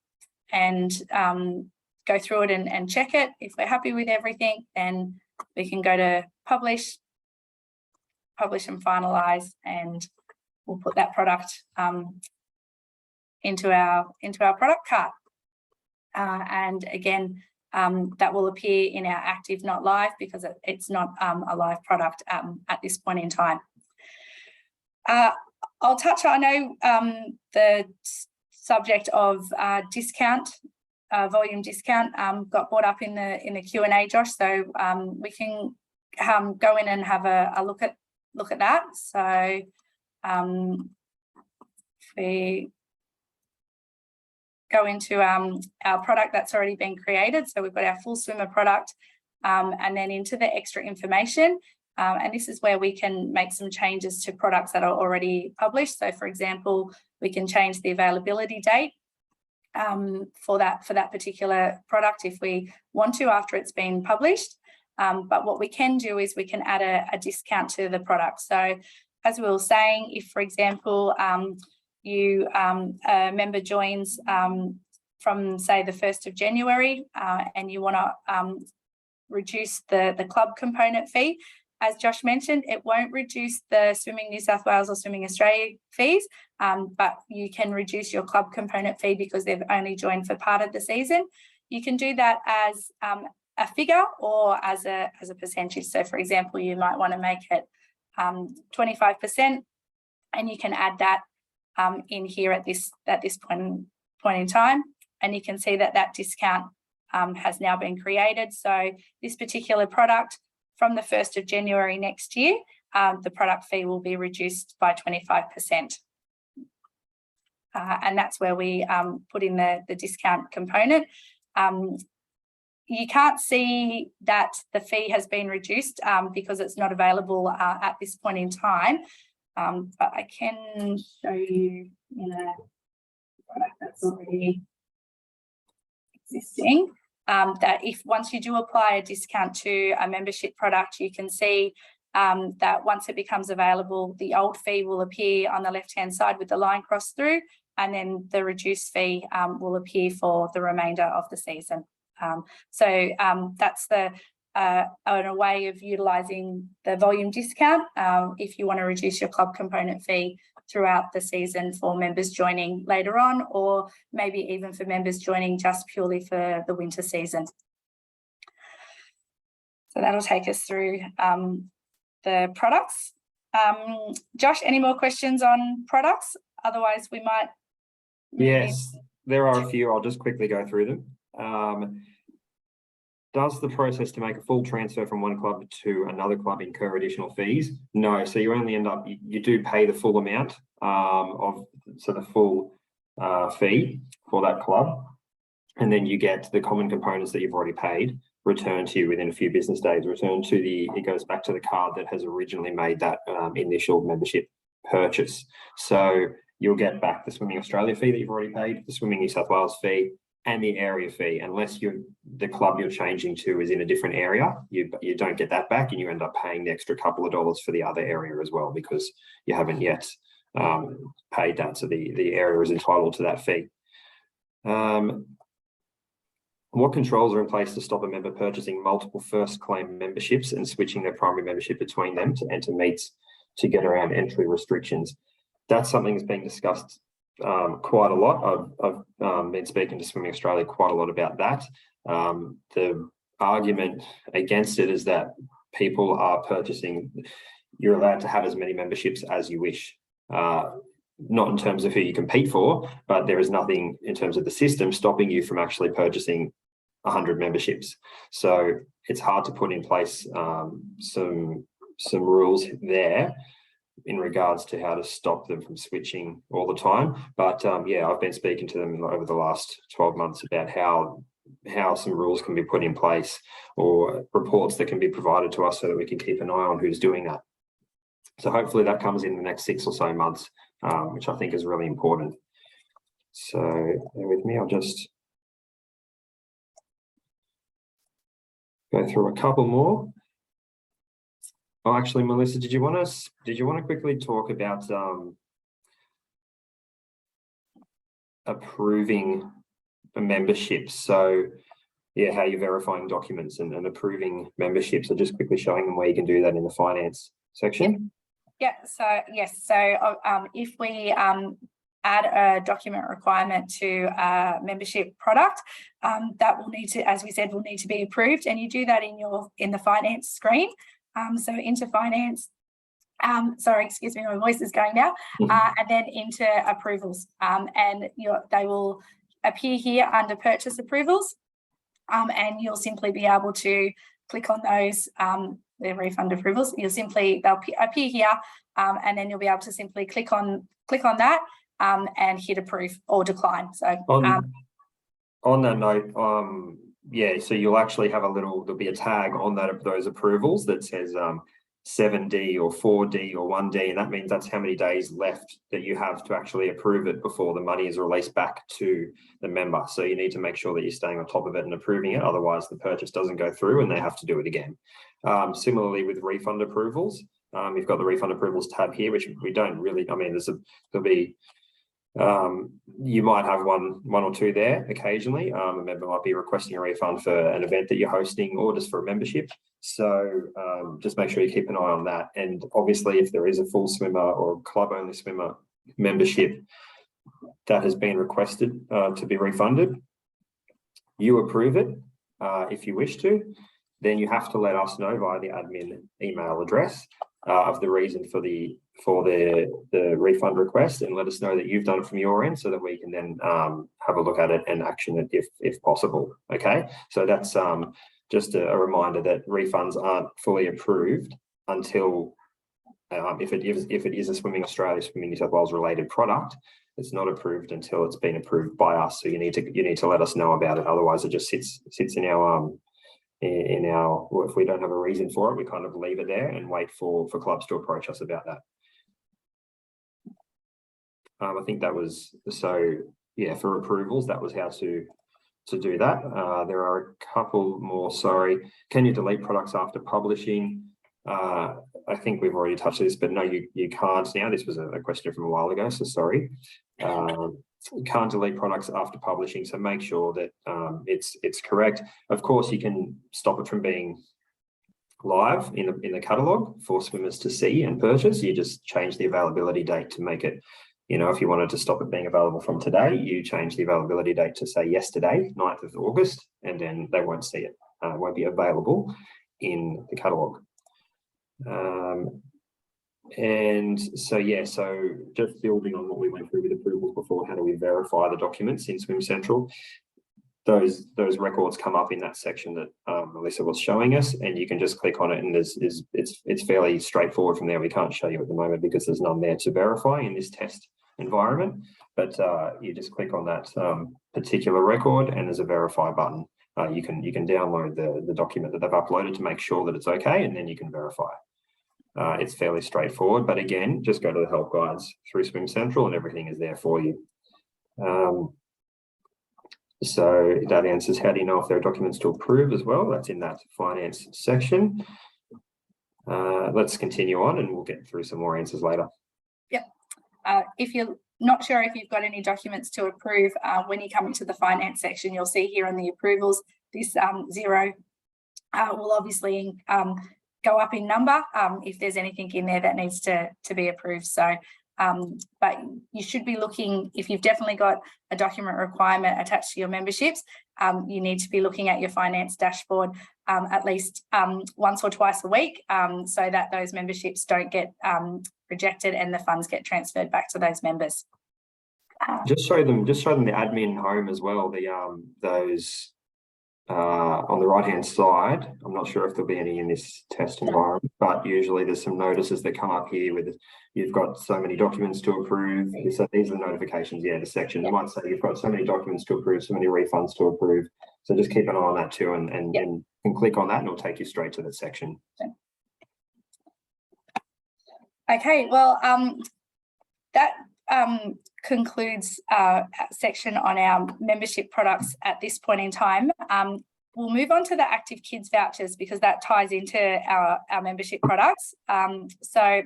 go through it and check it. If we're happy with everything, then we can go to publish and finalize, and we'll put that product into our product cart. And again, that will appear in our active, not live, because it's not a live product at this point in time. I'll touch on, I know the subject of discount, volume discount got brought up in the Q&A, Josh, so we can go in and have a look at that. So if we go into our product that's already been created, so we've got our full swimmer product, and then into the extra information. And this is where we can make some changes to products that are already published. So for example, we can change the availability date for that particular product if we want to, after it's been published. But what we can do is we can add a discount to the product. So as we were saying, if for example, a member joins from say the 1st of January and you want to reduce the club component fee, as Josh mentioned, it won't reduce the Swimming New South Wales or Swimming Australia fees, but you can reduce your club component fee because they've only joined for part of the season. You can do that as a figure or as a percentage. So for example, you might want to make it 25%, and you can add that in here at this point in time, and you can see that discount has now been created. So this particular product, from the 1st of January next year, the product fee will be reduced by 25%. And that's where we put in the discount component. You can't see that the fee has been reduced because it's not available at this point in time. But I can show you in a product that's already existing. That if once you do apply a discount to a membership product, you can see that once it becomes available, the old fee will appear on the left-hand side with the line crossed through, and then the reduced fee will appear for the remainder of the season. That's a way of utilising the volume discount if you want to reduce your club component fee throughout the season for members joining later on, or maybe even for members joining just purely for the winter season. So that'll take us through the products. Josh, any more questions on products? Otherwise, we might. Yes, there are a few. I'll just quickly go through them. Does the process to make a full transfer from one club to another club incur additional fees? No, so you only end up, you do pay the full amount the full fee for that club, and then you get the common components that you've already paid returned to you within a few business days. It goes back to the card that has originally made that initial membership purchase. So you'll get back the Swimming Australia fee that you've already paid, the Swimming New South Wales fee, and the area fee, unless the club you're changing to is in a different area. You don't get that back, and you end up paying the extra couple of dollars for the other area as well, because you haven't yet paid that, so the area is entitled to that fee. What controls are in place to stop a member purchasing multiple first claim memberships and switching their primary membership between them to enter meets to get around entry restrictions? That's something that's being discussed quite a lot. I've been speaking to Swimming Australia quite a lot about that. The argument against it is that people are purchasing, you're allowed to have as many memberships as you wish, not in terms of who you compete for, but there is nothing in terms of the system stopping you from actually purchasing 100 memberships. So it's hard to put in place some rules there in regards to how to stop them from switching all the time. But yeah, I've been speaking to them over the last 12 months about how some rules can be put in place, or reports that can be provided to us so that we can keep an eye on who's doing that. So hopefully that comes in the next 6 or so months, which I think is really important. So bear with me, I'll just go through a couple more. Oh, actually, Melissa, did you want to quickly talk about approving memberships? So yeah, how you're verifying documents and approving memberships. So just quickly showing them where you can do that in the finance section. Yeah, so yes, so if we add a document requirement to a membership product, that will need to, as we said, will need to be approved, and you do that in the finance screen. So into finance, sorry, excuse me, my voice is going now, and then into approvals, and they will appear here under purchase approvals, and you'll simply be able to click on those, the refund approvals. They'll appear here, and then you'll be able to simply click on that and hit approve or decline. So on that note, yeah, so you'll actually have there'll be a tag on those approvals that says 7D or 4D or 1D, and that means that's how many days left that you have to actually approve it before the money is released back to the member. So you need to make sure that you're staying on top of it and approving it, otherwise the purchase doesn't go through and they have to do it again. Similarly with refund approvals, you've got the refund approvals tab here, which we don't really, I mean, there'll be you might have one or two there occasionally. A member might be requesting a refund for an event that you're hosting or just for a membership. So just make sure you keep an eye on that. And obviously, if there is a full swimmer or club only swimmer membership that has been requested to be refunded, you approve it if you wish to. Then you have to let us know via the admin email address of the reason for the refund request, and let us know that you've done it from your end, so that we can then have a look at it and action it if possible. Okay, so that's just a reminder that refunds aren't fully approved until if it is a Swimming Australia, Swimming New South Wales related product, it's not approved until it's been approved by us. So you need to let us know about it. Otherwise, it just sits in our if we don't have a reason for it, we kind of leave it there and wait for clubs to approach us about that. I think that was, so yeah, for approvals, that was how to do that. There are a couple more. Sorry, can you delete products after publishing? I think we've already touched this, but no, you can't now. This was a question from a while ago, so sorry. you can't delete products after publishing, so make sure that it's correct. Of course, you can stop it from being live in the catalogue for swimmers to see and purchase. You just change the availability date to make it, you know, if you wanted to stop it being available from today, you change the availability date to say yesterday, 9th of August, and then they won't see it. It won't be available in the catalogue. And so, yeah, so just building on what we went through with approvals before, how do we verify the documents in Swim Central? Those records come up in that section that Melissa was showing us, and you can just click on it, and it's fairly straightforward from there. We can't show you at the moment because there's none there to verify in this test environment, but you just click on that particular record, and there's a verify button. You can download the document that they've uploaded to make sure that it's okay, and then you can verify. It's fairly straightforward, but again, just go to the help guides through Swim Central and everything is there for you. So that answers how do you know if there are documents to approve as well. That's in that finance section. Let's continue on and we'll get through some more answers later. Yep. If you're not sure if you've got any documents to approve, when you come into the finance section, you'll see here on the approvals, this 0 will obviously go up in number if there's anything in there that needs to be approved. So, but you should be looking, if you've definitely got a document requirement attached to your memberships, you need to be looking at your finance dashboard at least once or twice a week, so that those memberships don't get rejected and the funds get transferred back to those members. Just show them the admin home as well. Those on the right hand side. I'm not sure if there'll be any in this test environment, but usually there's some notices that come up here with you've got so many documents to approve. So these are the notifications. Yeah, the section might say you've got so many documents to approve, so many refunds to approve. So just keep an eye on that too, and click on that, and it'll take you straight to that section. Okay, well, that concludes our section on our membership products at this point in time. We'll move on to the Active Kids vouchers because that ties into our membership products. So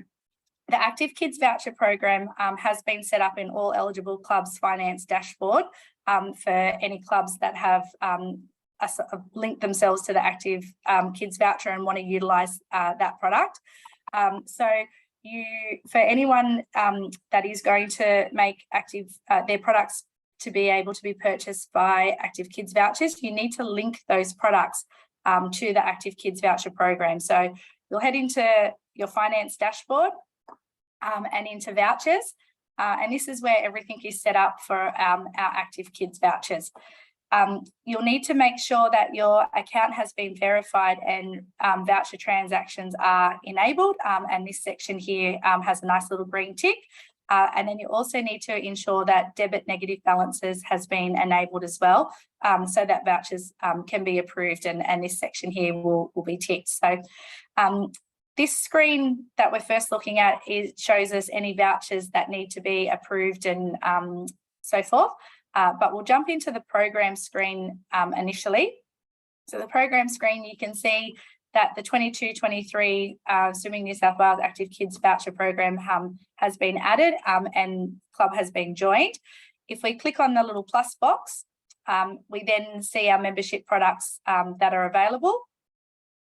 the Active Kids voucher program has been set up in all eligible clubs' finance dashboard for any clubs that have linked themselves to the Active Kids voucher and want to utilise that product. So for anyone that is going to make their products to be able to be purchased by Active Kids vouchers, you need to link those products to the Active Kids voucher program. So you'll head into your finance dashboard and into vouchers, and this is where everything is set up for our Active Kids vouchers. You'll need to make sure that your account has been verified and voucher transactions are enabled, and this section here has a nice little green tick. And then you also need to ensure that debit negative balances has been enabled as well, so that vouchers can be approved, and this section here will be ticked. So this screen that we're first looking at shows us any vouchers that need to be approved and so forth. But we'll jump into the program screen initially. So the program screen, you can see that the 22-23 Swimming New South Wales Active Kids voucher program has been added and club has been joined. If we click on the little plus box, we then see our membership products that are available,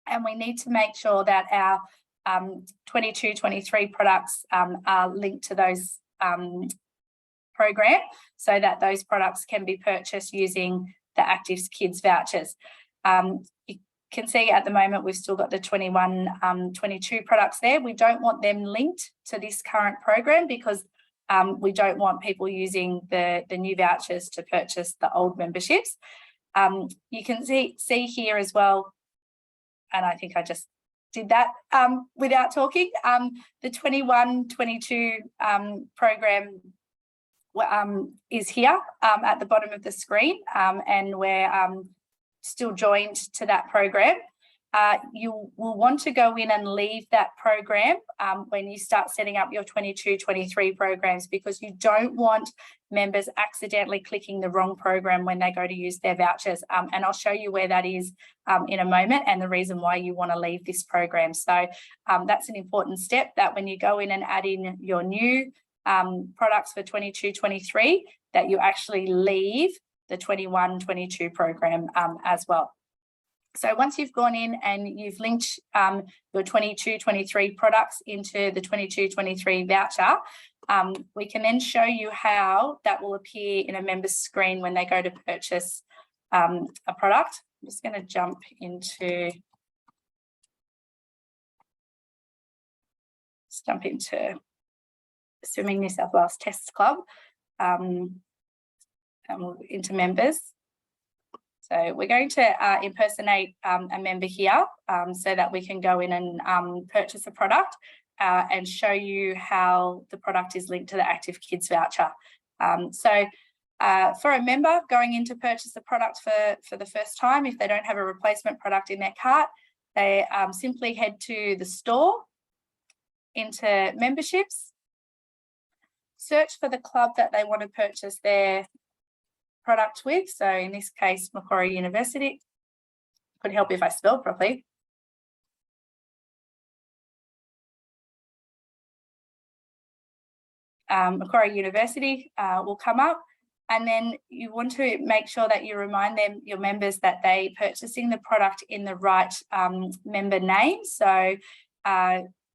and we need to make sure that our 22-23 products are linked to those program so that those products can be purchased using the Active Kids vouchers. You can see at the moment we've still got the 21-22 products there. We don't want them linked to this current program because we don't want people using the new vouchers to purchase the old memberships. You can see here as well, and I think I just did that without talking, the 21-22 program is here at the bottom of the screen, and we're still joined to that program. You will want to go in and leave that program when you start setting up your 22-23 programs, because you don't want members accidentally clicking the wrong program when they go to use their vouchers. And I'll show you where that is in a moment, and the reason why you want to leave this program. So that's an important step, that when you go in and add in your new products for 22-23, that you actually leave the 21-22 program as well. So once you've gone in and you've linked your 22-23 products into the 22-23 voucher, we can then show you how that will appear in a member's screen when they go to purchase a product. I'm just going to jump into Swimming New South Wales Tests Club and we'll into members. So we're going to impersonate a member here so that we can go in and purchase a product and show you how the product is linked to the Active Kids voucher. For a member going in to purchase a product for the first time, if they don't have a replacement product in their cart, they simply head to the store, into memberships, search for the club that they want to purchase their product with. So in this case, Macquarie University. Could help if I spell properly. Macquarie University will come up, and then you want to make sure that you remind your members that they're purchasing the product in the right member name. So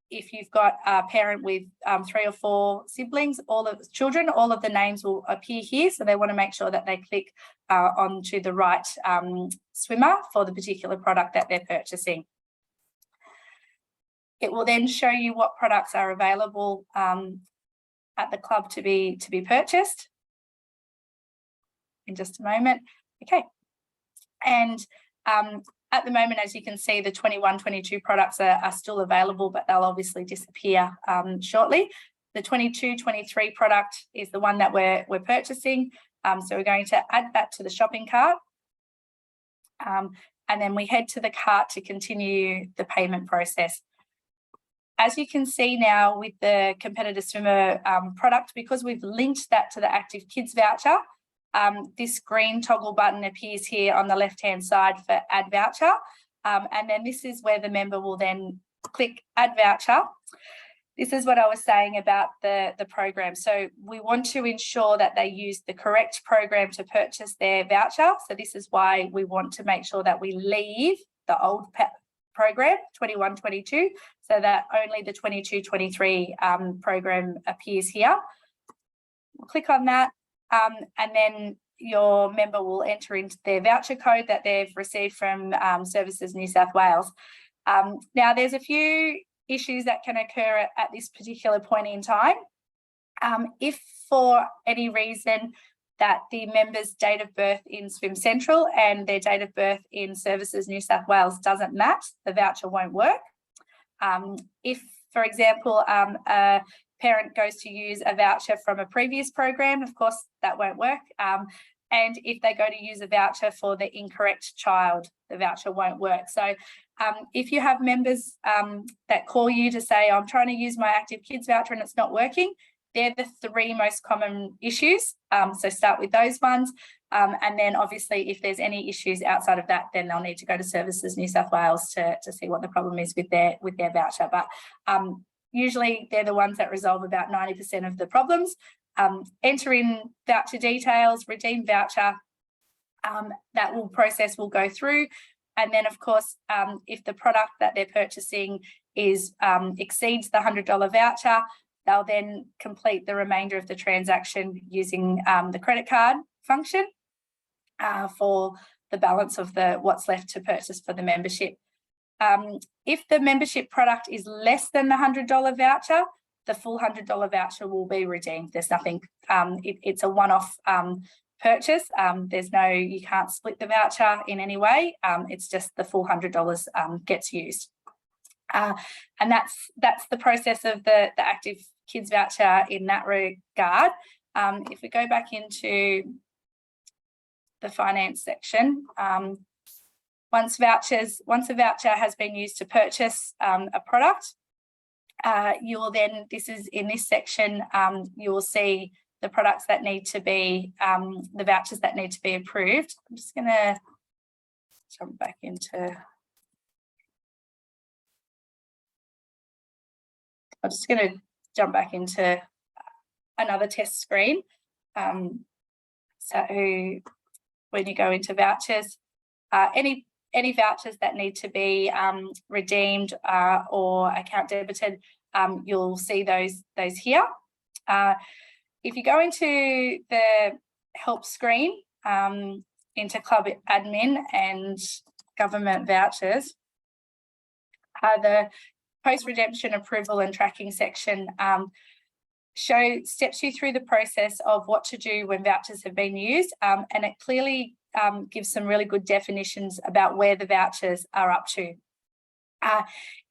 if you've got a parent with 3 or 4 siblings, all of the names will appear here. So they want to make sure that they click onto the right swimmer for the particular product that they're purchasing. It will then show you what products are available at the club to be purchased in just a moment. Okay, and at the moment, as you can see, the 21-22 products are still available, but they'll obviously disappear shortly. The 22-23 product is the one that we're purchasing. So we're going to add that to the shopping cart. And then we head to the cart to continue the payment process. As you can see now with the competitor swimmer product, because we've linked that to the Active Kids voucher, this green toggle button appears here on the left-hand side for Add Voucher. And then this is where the member will then click Add Voucher. This is what I was saying about the program. So we want to ensure that they use the correct program to purchase their voucher. So this is why we want to make sure that we leave the old program, 21-22, so that only the 22-23 program appears here. We'll click on that. And then your member will enter into their voucher code that they've received from Services New South Wales. Now, there's a few issues that can occur at this particular point in time. If for any reason that the member's date of birth in Swim Central and their date of birth in Services New South Wales doesn't match, the voucher won't work. If, for example, a parent goes to use a voucher from a previous program, of course, that won't work. And if they go to use a voucher for the incorrect child, the voucher won't work. So if you have members that call you to say, I'm trying to use my Active Kids voucher and it's not working, they're the 3 most common issues. So start with those ones. And then obviously if there's any issues outside of that, then they'll need to go to Services New South Wales to see what the problem is with their voucher. But usually they're the ones that resolve about 90% of the problems. Enter in voucher details, redeem voucher, that process will go through. And then of course, if the product that they're purchasing exceeds the $100 voucher, they'll then complete the remainder of the transaction using the credit card function for the balance of what's left to purchase for the membership. If the membership product is less than the $100 voucher, the full $100 voucher will be redeemed. There's nothing, it's a one-off purchase. You can't split the voucher in any way. It's just the full $100 gets used. And that's the process of the Active Kids voucher in that regard. If we go back into the finance section, once a voucher has been used to purchase a product, you will then, in this section, you will see the products that need to be, the vouchers that need to be approved. I'm just going to jump back into, another test screen. So when you go into vouchers, any vouchers that need to be redeemed or account debited, you'll see those here. If you go into the help screen, into club admin and government vouchers, the post-redemption approval and tracking section steps you through the process of what to do when vouchers have been used, and it clearly gives some really good definitions about where the vouchers are up to.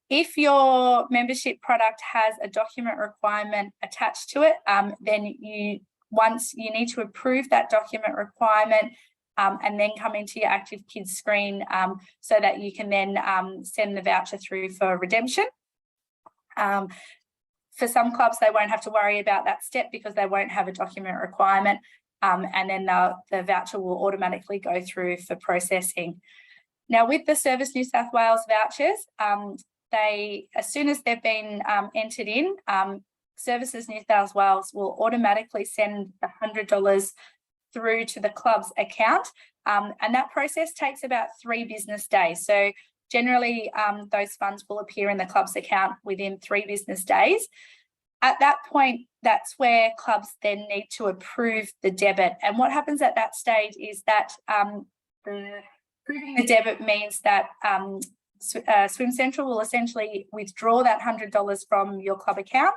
If your membership product has a document requirement attached to it, then once you need to approve that document requirement and then come into your Active Kids screen so that you can then send the voucher through for redemption. For some clubs, they won't have to worry about that step because they won't have a document requirement, and then the voucher will automatically go through for processing. Now, with the Service New South Wales vouchers, as soon as they've been entered in, Services New South Wales will automatically send the $100 through to the club's account, and that process takes about 3 business days. So generally, those funds will appear in the club's account within 3 business days. At that point, that's where clubs then need to approve the debit. And what happens at that stage is that approving the debit means that Swim Central will essentially withdraw that $100 from your club account,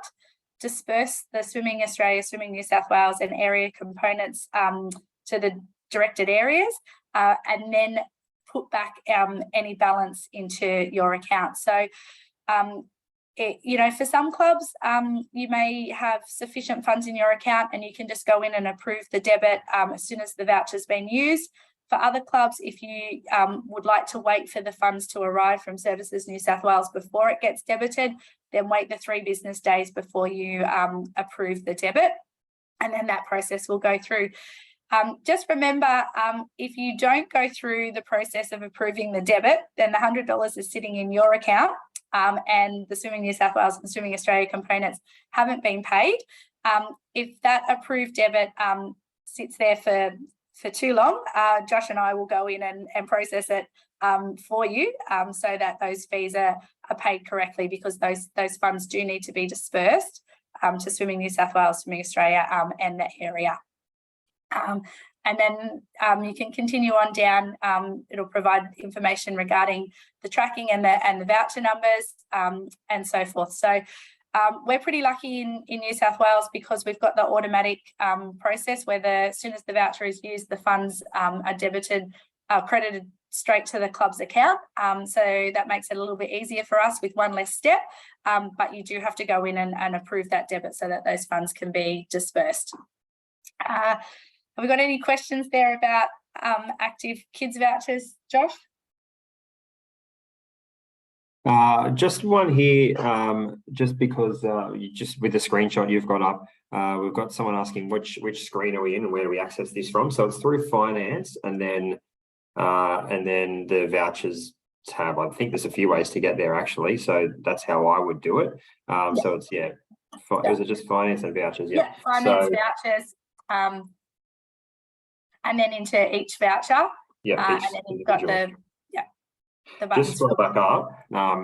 disperse the Swimming Australia, Swimming New South Wales and area components to the directed areas, and then put back any balance into your account. So, for some clubs, you may have sufficient funds in your account and you can just go in and approve the debit as soon as the voucher's been used. For other clubs, if you would like to wait for the funds to arrive from Services New South Wales before it gets debited, then wait the 3 business days before you approve the debit, and then that process will go through. Just remember, if you don't go through the process of approving the debit, then the $100 is sitting in your account, and the Swimming New South Wales and Swimming Australia components haven't been paid. If that approved debit sits there for too long, Josh and I will go in and process it for you, so that those fees are paid correctly, because those funds do need to be dispersed to Swimming New South Wales, Swimming Australia and that area. And then you can continue on down. It'll provide information regarding the tracking and the voucher numbers and so forth. So we're pretty lucky in New South Wales because we've got the automatic process where as soon as the voucher is used, the funds are credited straight to the club's account. So that makes it a little bit easier for us with one less step, but you do have to go in and approve that debit so that those funds can be dispersed. Have we got any questions there about Active Kids vouchers, Josh? Just one here, just because just with the screenshot you've got up, we've got someone asking which screen are we in and where do we access this from? So it's through finance and then the vouchers tab. I think there's a few ways to get there actually, so that's how I would do it. So it's is it just finance and vouchers? Yeah, finance, vouchers, and then into each voucher. Yeah, and then you've got the just scroll back up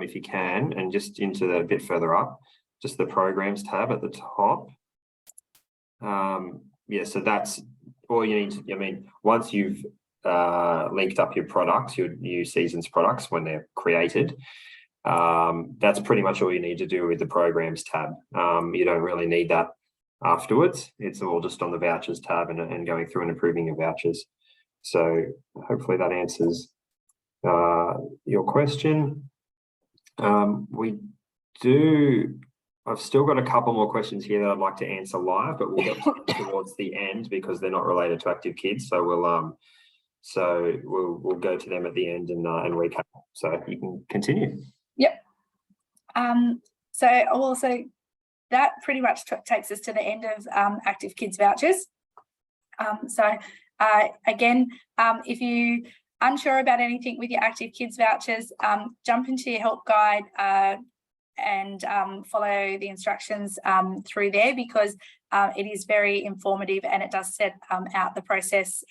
if you can, and just into the bit further up, just the programs tab at the top. So that's all you need to, once you've linked up your products, your new season's products when they're created, that's pretty much all you need to do with the programs tab. You don't really need that afterwards. It's all just on the vouchers tab and going through and approving your vouchers. So hopefully that answers your question. I've still got a couple more questions here that I'd like to answer live, but we'll get towards the end because they're not related to Active Kids. So we'll go to them at the end and recap. So you can continue. Yep. So also that pretty much takes us to the end of Active Kids vouchers. Again, if you unsure about anything with your Active Kids vouchers, jump into your help guide, follow the instructions through there, because it is very informative and it does set out the process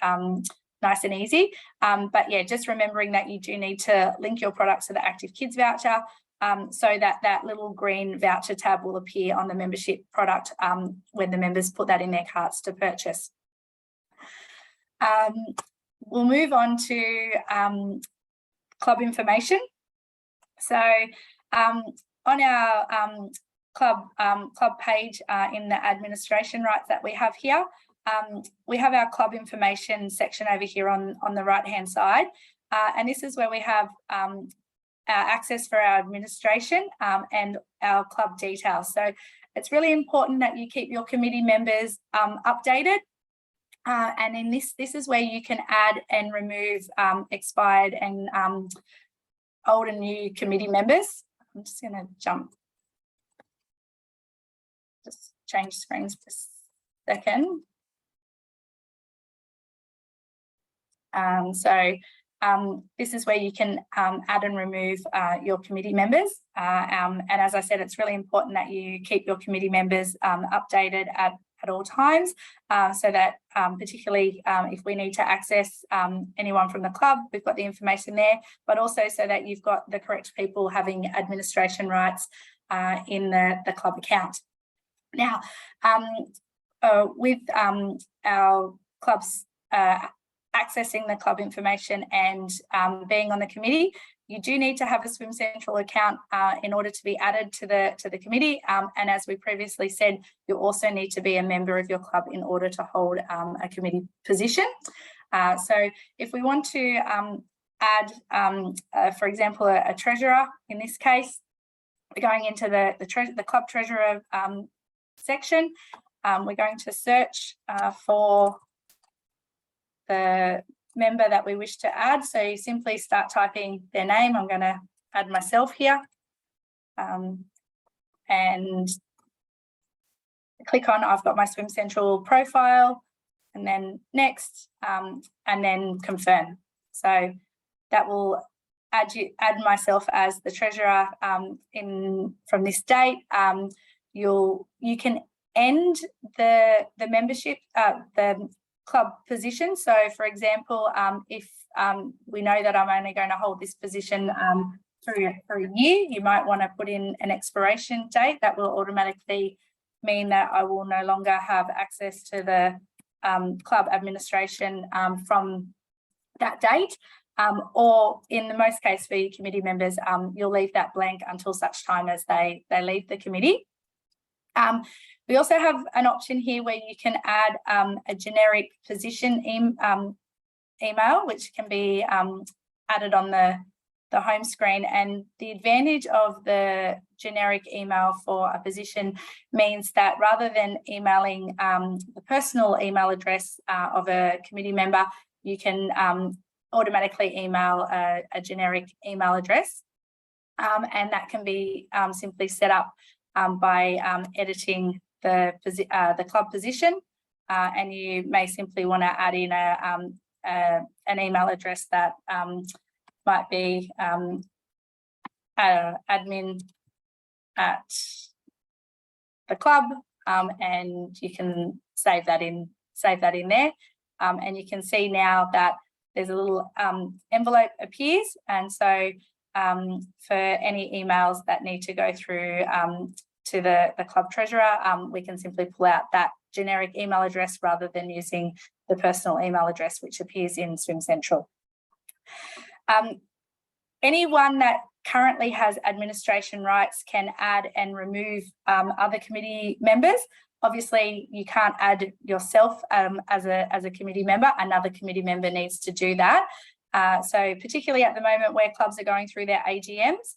nice and easy. But yeah, just remembering that you do need to link your products to the Active Kids voucher, so that that little green voucher tab will appear on the membership product when the members put that in their carts to purchase. We'll move on to club information. So on our club page in the administration rights that we have here, we have our club information section over here on the right hand side, and this is where we have our access for our administration and our club details. So it's really important that you keep your committee members updated, and in this is where you can add and remove expired and old and new committee members. I'm just going to just change screens for a second. This is where you can add and remove your committee members. And as I said, it's really important that you keep your committee members updated at all times, so that particularly if we need to access anyone from the club, we've got the information there, but also so that you've got the correct people having administration rights in the club account. Now, with our clubs accessing the club information and being on the committee, you do need to have a Swim Central account in order to be added to the committee. And as we previously said, you also need to be a member of your club in order to hold a committee position. So if we want to add, for example, a treasurer, in this case, we're going into the club treasurer section. We're going to search for the member that we wish to add. So you simply start typing their name. I'm going to add myself here, and click on I've got my Swim Central profile, and then next, and then confirm. So that will add myself as the treasurer from this date. You can end the membership, the club position. So for example, if we know that I'm only going to hold this position for a year, you might want to put in an expiration date. That will automatically mean that I will no longer have access to the club administration from that date. Or in the most case for your committee members, you'll leave that blank until such time as they leave the committee. We also have an option here where you can add a generic position email, which can be added on the home screen. And the advantage of the generic email for a position means that rather than emailing the personal email address of a committee member, you can automatically email a generic email address. And that can be simply set up by editing the club position, and you may simply want to add in an email address that might be admin at the club, and you can save that in there, and you can see now that there's a little envelope appears, and so for any emails that need to go through to the club treasurer, we can simply pull out that generic email address rather than using the personal email address which appears in Swim Central. Anyone that currently has administration rights can add and remove other committee members. Obviously, you can't add yourself as a committee member. Another committee member needs to do that. So particularly at the moment where clubs are going through their AGMs,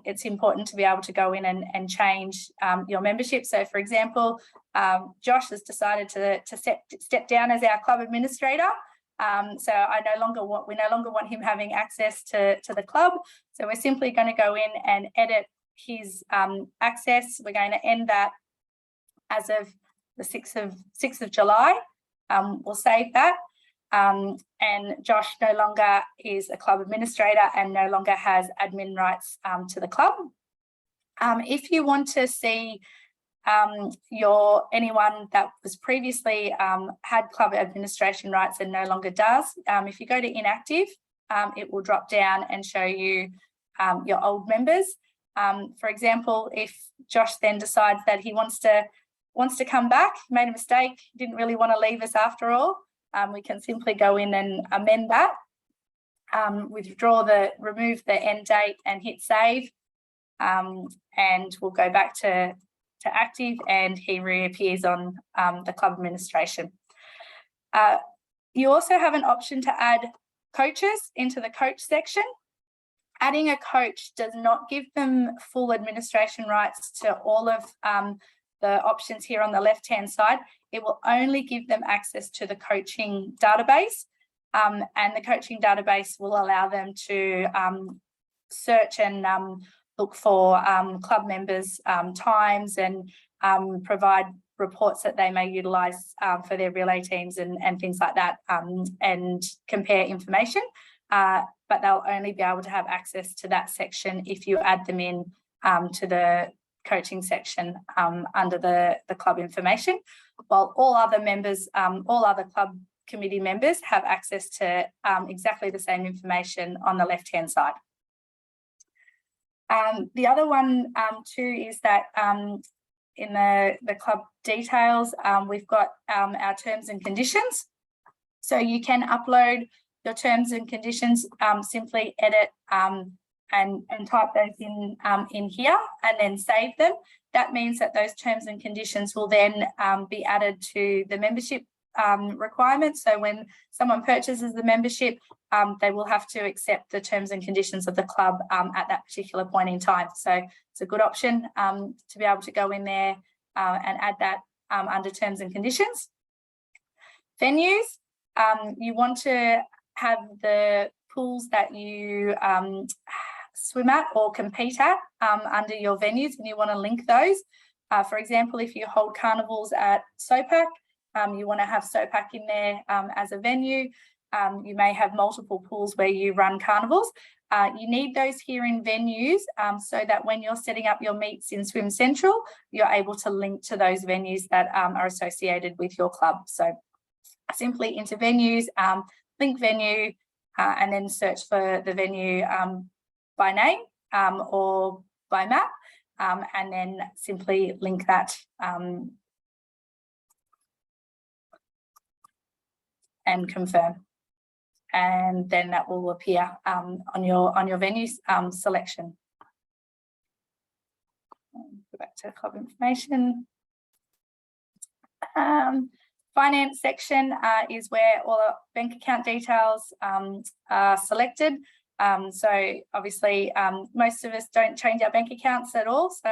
it's important to be able to go in and change your membership. So for example, Josh has decided to step down as our club administrator. So we no longer want him having access to the club. So we're simply going to go in and edit his access. We're going to end that as of the 6th of July. We'll save that. And Josh no longer is a club administrator and no longer has admin rights to the club. If you want to see anyone that was previously had club administration rights and no longer does, if you go to inactive, it will drop down and show you your old members. For example, if Josh then decides that he wants to come back, made a mistake, didn't really want to leave us after all, we can simply go in and amend that, remove the end date and hit save, and we'll go back to active, and he reappears on the club administration. You also have an option to add coaches into the coach section. Adding a coach does not give them full administration rights to all of the options here on the left-hand side. It will only give them access to the coaching database, and the coaching database will allow them to search and look for club members' times and provide reports that they may utilise for their relay teams and things like that, and compare information. But they'll only be able to have access to that section if you add them in to the coaching section under the club information, while all other members, all other club committee members have access to exactly the same information on the left-hand side. The other one too is that in the club details, we've got our terms and conditions. So you can upload your terms and conditions, simply edit and type those in here and then save them. That means that those terms and conditions will then be added to the membership requirements. So when someone purchases the membership, they will have to accept the terms and conditions of the club at that particular point in time. So it's a good option to be able to go in there and add that under terms and conditions. Venues, you want to have the pools that you swim at or compete at under your venues, and you want to link those. For example, if you hold carnivals at SOPAC, you want to have SOPAC in there as a venue. You may have multiple pools where you run carnivals. You need those here in venues so that when you're setting up your meets in Swim Central, you're able to link to those venues that are associated with your club. So simply into venues, link venue, and then search for the venue by name or by map, and then simply link that and confirm, and then that will appear on your venues selection. Go back to club information. Finance section is where all our bank account details are selected. So obviously most of us don't change our bank accounts at all, so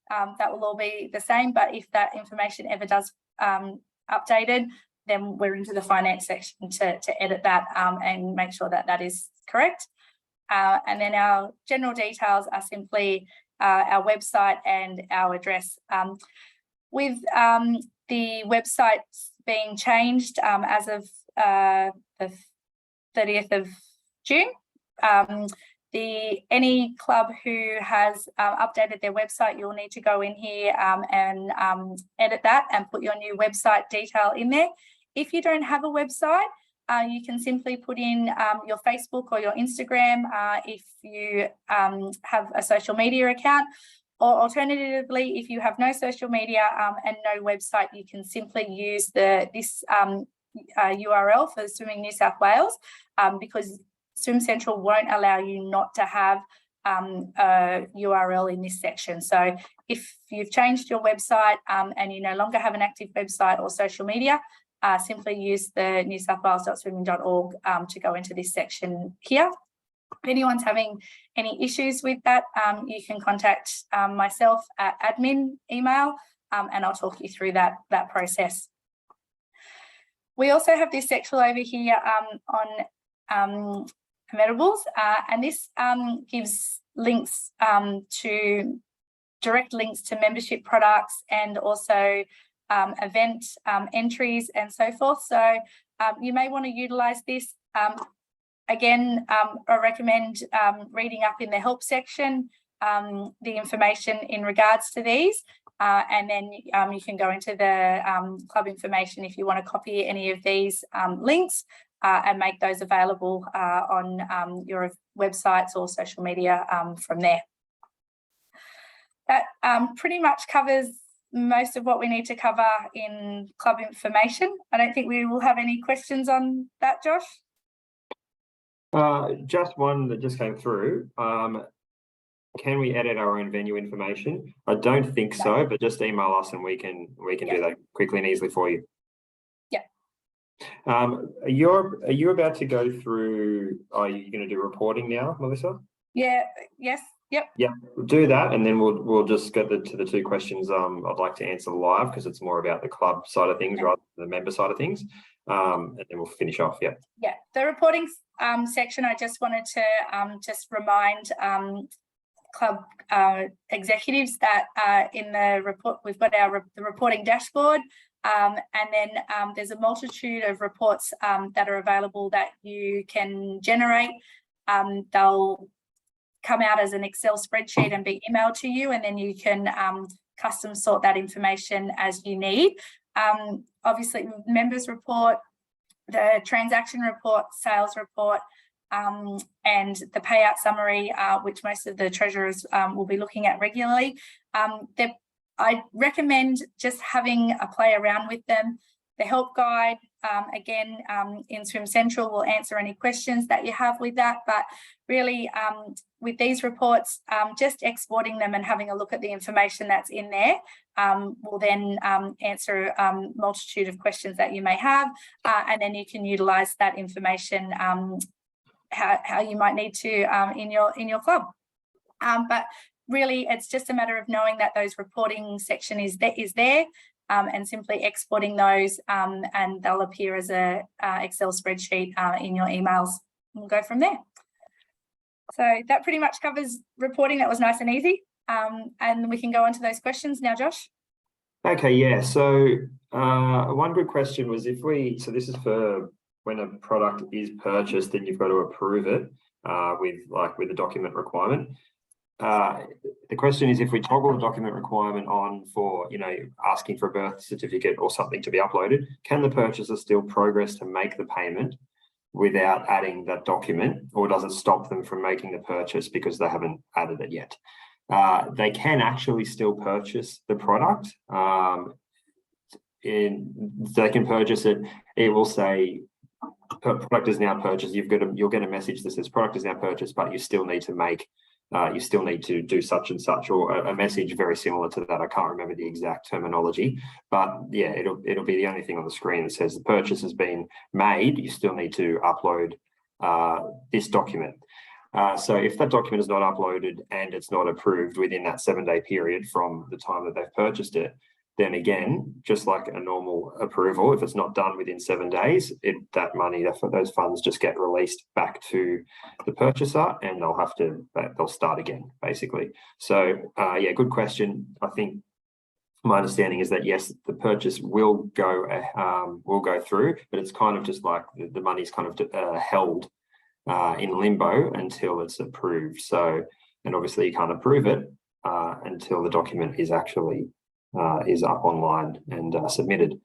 that will all be the same, but if that information ever does updated, then we're into the finance section to edit that and make sure that that is correct. And then our general details are simply our website and our address. With the website being changed as of the 30th of June, any club who has updated their website, you'll need to go in here and edit that and put your new website detail in there. If you don't have a website, you can simply put in your Facebook or your Instagram if you have a social media account, or alternatively, if you have no social media and no website, you can simply use this URL for Swimming New South Wales, because Swim Central won't allow you not to have a URL in this section. So if you've changed your website and you no longer have an active website or social media, simply use the newsouthwales.swimming.org to go into this section here. If anyone's having any issues with that, you can contact myself at admin email, and I'll talk you through that process. We also have this section over here on commutables, and this gives links to direct links to membership products and also event entries and so forth. So you may want to utilize this. Again, I recommend reading up in the help section the information in regards to these. And then you can go into the club information if you want to copy any of these links and make those available on your websites or social media from there. That pretty much covers most of what we need to cover in club information. I don't think we will have any questions on that, Josh. Just one that just came through. Can we edit our own venue information? I don't think so, but just email us and we can do that quickly and easily for you. Yeah. Are you about to go through? Are you going to do reporting now, Melissa? Yeah. Yes. Yep. Yeah. We'll do that, and then we'll just get to the two questions. I'd like to answer live because it's more about the club side of things rather than the member side of things. And then we'll finish off. Yeah. Yeah. The reporting section. I just wanted to just remind club executives that in the report we've got the reporting dashboard, and then there's a multitude of reports that are available that you can generate. They'll come out as an Excel spreadsheet and be emailed to you, and then you can custom sort that information as you need. Obviously, members report, the transaction report, sales report, and the payout summary, which most of the treasurers will be looking at regularly. I recommend just having a play around with them. The help guide, again, in Swim Central will answer any questions that you have with that, but really with these reports, just exporting them and having a look at the information that's in there will then answer a multitude of questions that you may have, and then you can utilise that information how you might need to in your club. But really, it's just a matter of knowing that those reporting section is there, and simply exporting those, and they'll appear as a Excel spreadsheet in your emails. We'll go from there. So that pretty much covers reporting. That was nice and easy, and we can go on to those questions now, Josh. Okay, yeah. So one good question was so this is for when a product is purchased, then you've got to approve it with the document requirement. The question is, if we toggle the document requirement on for, asking for a birth certificate or something to be uploaded, can the purchaser still progress to make the payment without adding that document, or does it stop them from making the purchase because they haven't added it yet? They can actually still purchase the product. They can purchase it. It will say product is now purchased. You'll get a message that says product is now purchased, but you still need to do such and such, or a message very similar to that. I can't remember the exact terminology, but yeah, it'll be the only thing on the screen that says the purchase has been made. You still need to upload this document. So if that document is not uploaded and it's not approved within that 7-day period from the time that they've purchased it, then again, just like a normal approval, if it's not done within 7 days, those funds just get released back to the purchaser, and they'll start again, basically. So yeah, good question. I think my understanding is that yes, the purchase will go through, but it's kind of just like the money's kind of held in limbo until it's approved. So, and obviously you can't approve it until the document is actually is up online and submitted.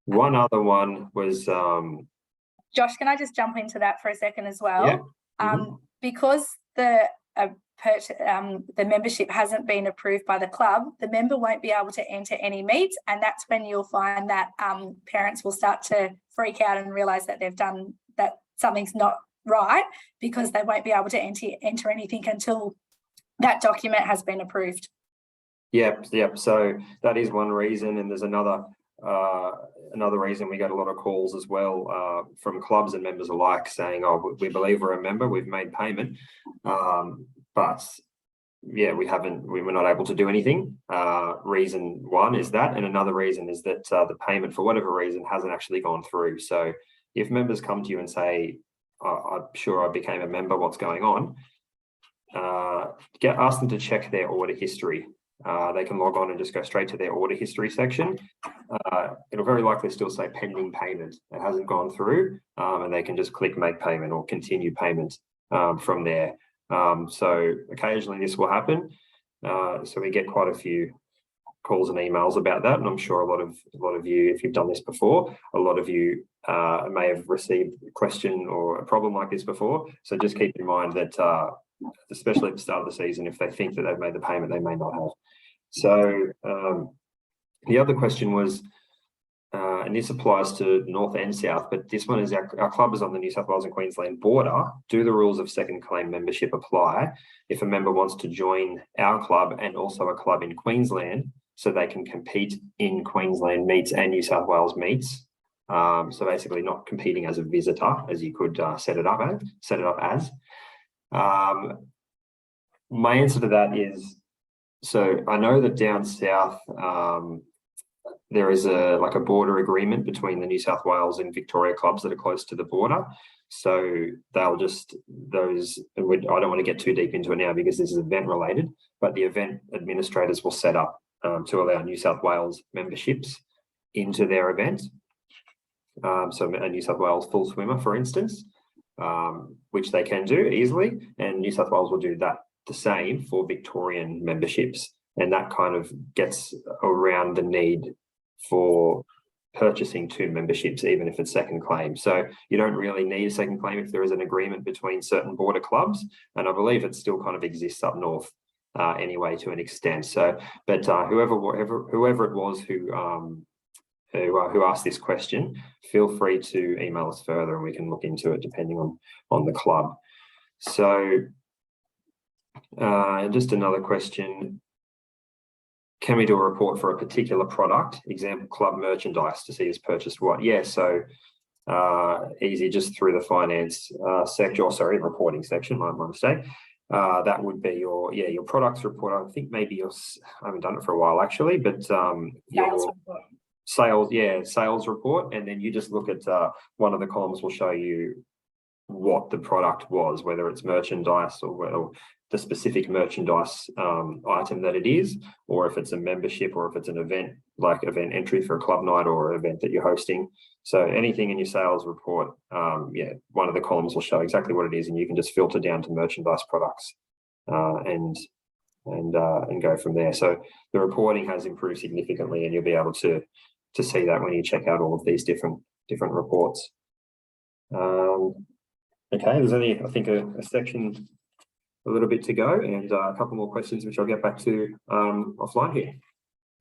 One other one was Josh, can I just jump into that for a second as well? Yeah. Because the membership hasn't been approved by the club, the member won't be able to enter any meets, and that's when you'll find that parents will start to freak out and realise that they've done that something's not right, because they won't be able to enter anything until that document has been approved. Yep. So that is one reason, and there's another reason we get a lot of calls as well from clubs and members alike saying, "Oh, we believe we're a member, we've made payment, but yeah, we were not able to do anything." Reason one is that, and another reason is that the payment, for whatever reason, hasn't actually gone through. So if members come to you and say, "I'm sure I became a member, what's going on?" Ask them to check their order history. They can log on and just go straight to their order history section. It'll very likely still say pending payment. It hasn't gone through, and they can just click make payment or continue payment from there. So occasionally this will happen. So we get quite a few calls and emails about that, and I'm sure a lot of you, if you've done this before, a lot of you may have received a question or a problem like this before. So just keep in mind that, especially at the start of the season, if they think that they've made the payment, they may not have. So the other question was, and this applies to North and South, but this one is our club is on the New South Wales and Queensland border. Do the rules of second claim membership apply if a member wants to join our club and also a club in Queensland, so they can compete in Queensland meets and New South Wales meets? So basically not competing as a visitor, as you could set it up as. My answer to that is, so I know that down south, there is a border agreement between the New South Wales and Victoria clubs that are close to the border. So they'll just, those, I don't want to get too deep into it now because this is event related, but the event administrators will set up to allow New South Wales memberships into their event. So a New South Wales full swimmer, for instance, which they can do easily, and New South Wales will do that the same for Victorian memberships. And that kind of gets around the need for purchasing two memberships, even if it's second claim. So you don't really need a second claim if there is an agreement between certain border clubs. And I believe it still kind of exists up north anyway, to an extent. So, but whoever it was who asked this question, feel free to email us further and we can look into it depending on the club. So just another question. Can we do a report for a particular product, example club merchandise, to see who's purchased what? Yeah, so easy, just through the finance section, or sorry, reporting section, my mistake. That would be your products report. I think maybe I haven't done it for a while actually, but your sales report, and then you just look at one of the columns will show you what the product was, whether it's merchandise or the specific merchandise item that it is, or if it's a membership, or if it's an event, like event entry for a club night or an event that you're hosting. So anything in your sales report, one of the columns will show exactly what it is, and you can just filter down to merchandise products and go from there. So the reporting has improved significantly, and you'll be able to see that when you check out all of these different reports. Okay, there's only, I think, a section, a little bit to go, and a couple more questions, which I'll get back to offline here.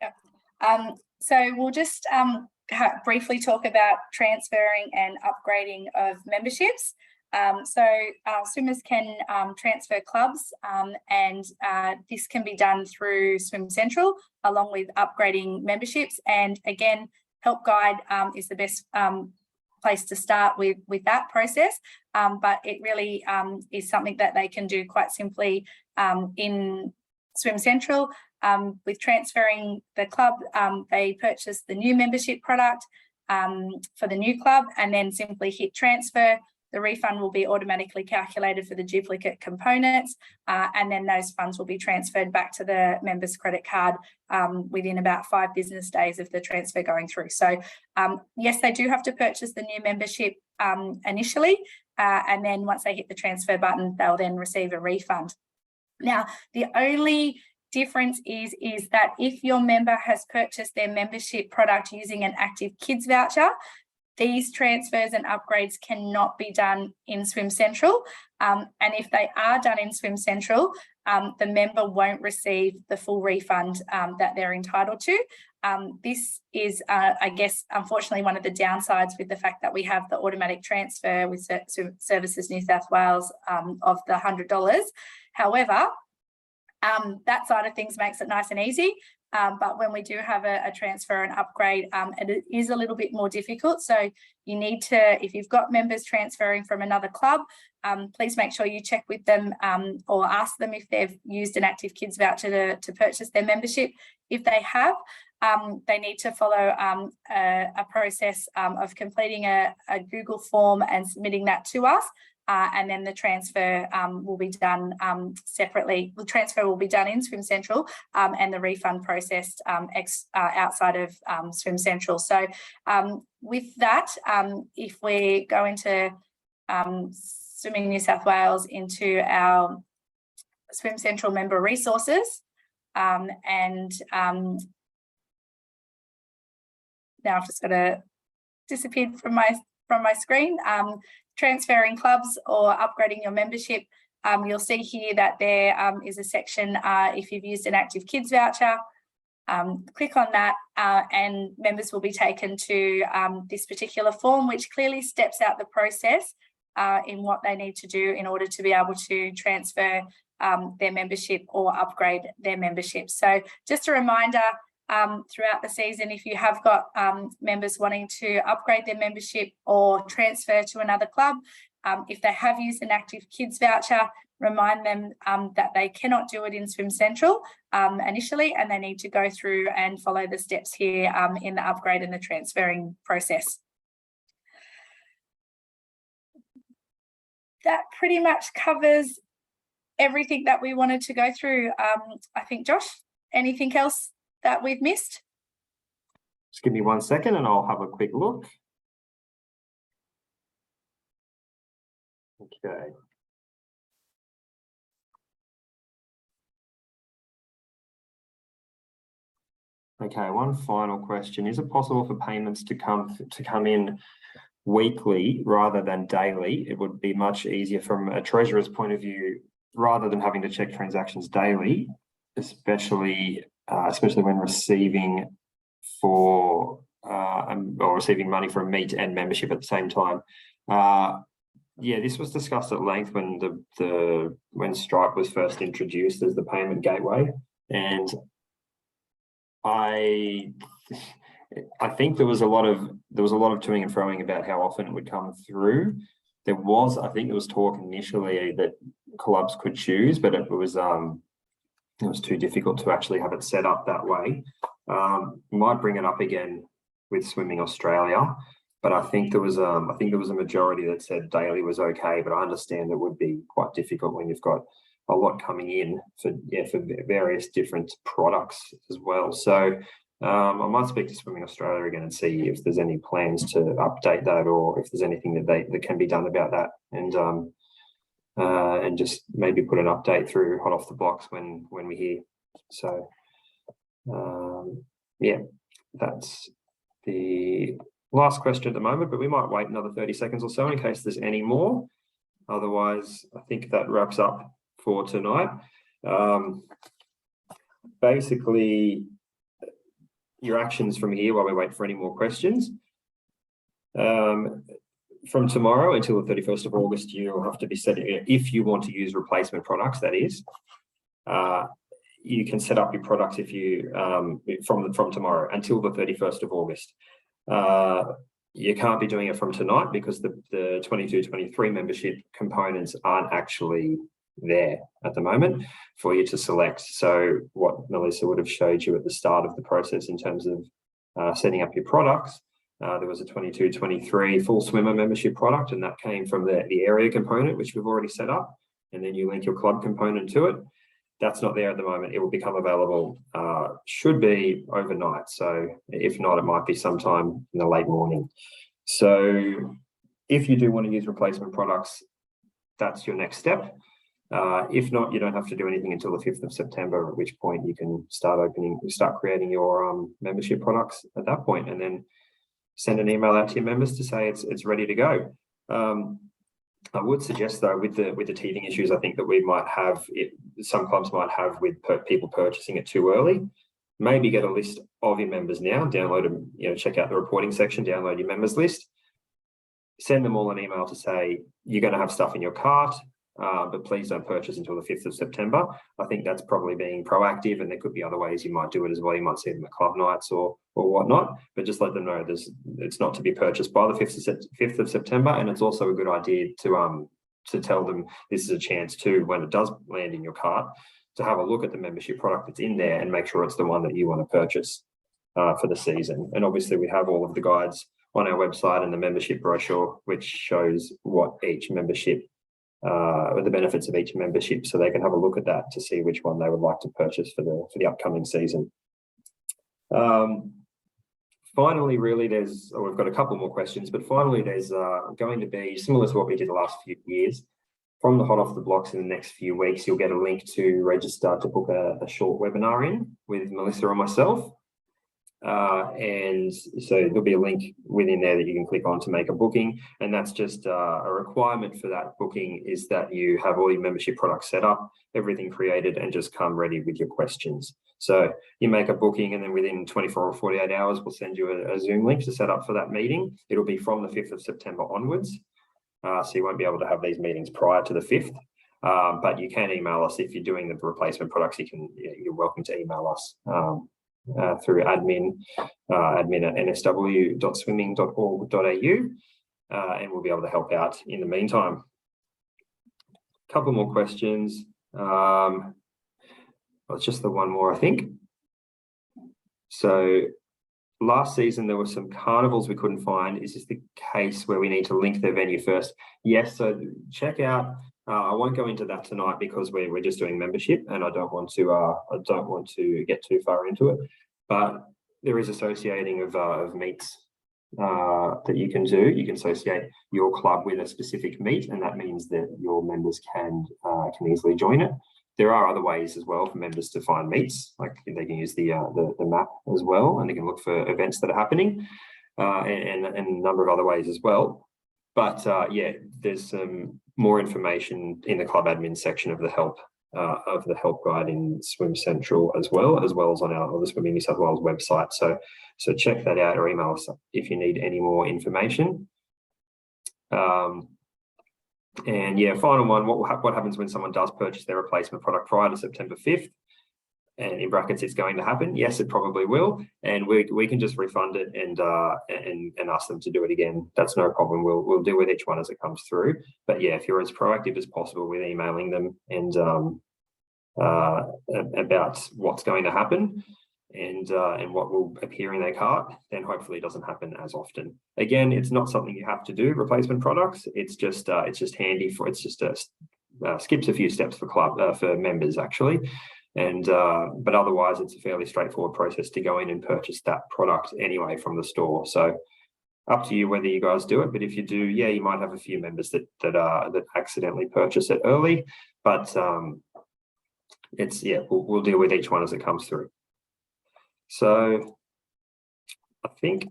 Yeah. So we'll just briefly talk about transferring and upgrading of memberships. So swimmers can transfer clubs, and this can be done through Swim Central, along with upgrading memberships. And again, Help Guide is the best place to start with that process, but it really is something that they can do quite simply in Swim Central. With transferring the club, they purchase the new membership product for the new club, and then simply hit transfer. The refund will be automatically calculated for the duplicate components, and then those funds will be transferred back to the member's credit card within about 5 business days of the transfer going through. So yes, they do have to purchase the new membership initially, and then once they hit the transfer button, they'll then receive a refund. Now, the only difference is that if your member has purchased their membership product using an active kids voucher, these transfers and upgrades cannot be done in Swim Central. And if they are done in Swim Central, the member won't receive the full refund that they're entitled to. This is, I guess, unfortunately, one of the downsides with the fact that we have the automatic transfer with Services New South Wales of the $100. However, that side of things makes it nice and easy. But when we do have a transfer and upgrade, it is a little bit more difficult. So you need to, if you've got members transferring from another club, please make sure you check with them or ask them if they've used an active kids voucher to purchase their membership. If they have, they need to follow a process of completing a Google form and submitting that to us. And then the transfer will be done separately. The transfer will be done in Swim Central and the refund processed outside of Swim Central. So with that, if we go into Swimming New South Wales into our Swim Central member resources. Now I've just got to disappear from my screen. Transferring clubs or upgrading your membership. You'll see here that there is a section if you've used an active kids voucher. Click on that and members will be taken to this particular form, which clearly steps out the process in what they need to do in order to be able to transfer their membership or upgrade their membership. So just a reminder, throughout the season, if you have got members wanting to upgrade their membership or transfer to another club, if they have used an active kids voucher, remind them that they cannot do it in Swim Central initially, and they need to go through and follow the steps here in the upgrade and the transferring process. That pretty much covers everything that we wanted to go through. I think, Josh, anything else that we've missed? Just give me 1 second and I'll have a quick look. Okay. Okay, one final question. Is it possible for payments to come in weekly rather than daily? It would be much easier from a treasurer's point of view, rather than having to check transactions daily, especially when receiving or receiving money for a meet and membership at the same time. Yeah, this was discussed at length when when Stripe was first introduced as the payment gateway, and I think there was a lot of toing and froing about how often it would come through. I think there was talk initially that clubs could choose, but it was too difficult to actually have it set up that way. Might bring it up again with Swimming Australia, but I think there was a majority that said daily was okay, but I understand it would be quite difficult when you've got a lot coming in for various different products as well. So I might speak to Swimming Australia again and see if there's any plans to update that, or if there's anything that can be done about that, and just maybe put an update through hot off the blocks when we hear. So yeah, that's the last question at the moment, but we might wait another 30 seconds or so in case there's any more. Otherwise, I think that wraps up for tonight. Basically, your actions from here while we wait for any more questions. From tomorrow until the 31st of August, you'll have to be setting, if you want to use replacement products, that is, you can set up your products if you from tomorrow until the 31st of August. You can't be doing it from tonight because the 22-23 membership components aren't actually there at the moment for you to select. So what Melissa would have showed you at the start of the process in terms of setting up your products, there was a 22-23 full swimmer membership product, and that came from the area component, which we've already set up, and then you link your club component to it. That's not there at the moment. It will become available, should be overnight. So if not, it might be sometime in the late morning. So if you do want to use replacement products, that's your next step. If not, you don't have to do anything until the 5th of September, at which point you can start creating your membership products at that point, and then send an email out to your members to say it's ready to go. I would suggest though, with the teething issues, I think that we might have some clubs might have with people purchasing it too early. Maybe get a list of your members now, download them, check out the reporting section, download your members list, send them all an email to say you're going to have stuff in your cart, but please don't purchase until the 5th of September. I think that's probably being proactive, and there could be other ways you might do it as well. You might see them at club nights or whatnot, but just let them know it's not to be purchased by the 5th of September. And it's also a good idea to tell them this is a chance to, when it does land in your cart, to have a look at the membership product that's in there and make sure it's the one that you want to purchase for the season. And obviously we have all of the guides on our website and the membership brochure, which shows what each membership the benefits of each membership, so they can have a look at that to see which one they would like to purchase for the upcoming season. Finally, really, we've got a couple more questions, but finally there's going to be, similar to what we did the last few years, from the hot off the blocks in the next few weeks, you'll get a link to register to book a short webinar in with Melissa or myself. And so there'll be a link within there that you can click on to make a booking. And that's just a requirement for that booking is that you have all your membership products set up, everything created, and just come ready with your questions. So you make a booking, and then within 24 or 48 hours, we'll send you a Zoom link to set up for that meeting. It'll be from the 5th of September onwards. So you won't be able to have these meetings prior to the 5th. But you can email us if you're doing the replacement products. You're welcome to email us through admin@nsw.swimming.org.au, and we'll be able to help out in the meantime. A couple more questions. Well, it's just the one more, I think. So last season, there were some carnivals we couldn't find. Is this the case where we need to link their venue first? Yes, so check out, I won't go into that tonight because we're just doing membership, and I don't want to get too far into it. But there is associating of meets that you can do. You can associate your club with a specific meet, and that means that your members can easily join it. There are other ways as well for members to find meets, like they can use the map as well, and they can look for events that are happening, and a number of other ways as well. But yeah, there's some more information in the club admin section of the help guide in Swim Central as well as on the Swimming New South Wales website. So check that out or email us if you need any more information. And yeah, final one, what happens when someone does purchase their replacement product prior to September 5th? And in brackets, it's going to happen. Yes, it probably will. And we can just refund it and ask them to do it again. That's no problem. We'll deal with each one as it comes through. But yeah, if you're as proactive as possible with emailing them and about what's going to happen and what will appear in their cart, then hopefully it doesn't happen as often. Again, it's not something you have to do, replacement products. It's just handy for, skips a few steps for members actually. And but otherwise it's a fairly straightforward process to go in and purchase that product anyway from the store. So up to you whether you guys do it, but if you do, yeah, you might have a few members that accidentally purchase it early, but we'll deal with each one as it comes through. So I think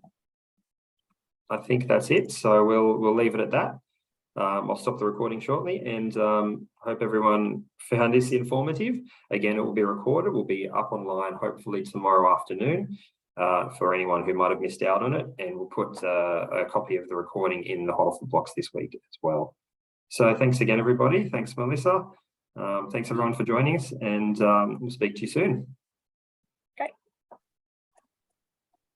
that's it. So we'll leave it at that. I'll stop the recording shortly, and hope everyone found this informative. Again, it will be recorded. We'll be up online hopefully tomorrow afternoon for anyone who might have missed out on it, and we'll put a copy of the recording in the hot off the blocks this week as well. So thanks again, everybody. Thanks, Melissa. Thanks everyone for joining us, and we'll speak to you soon.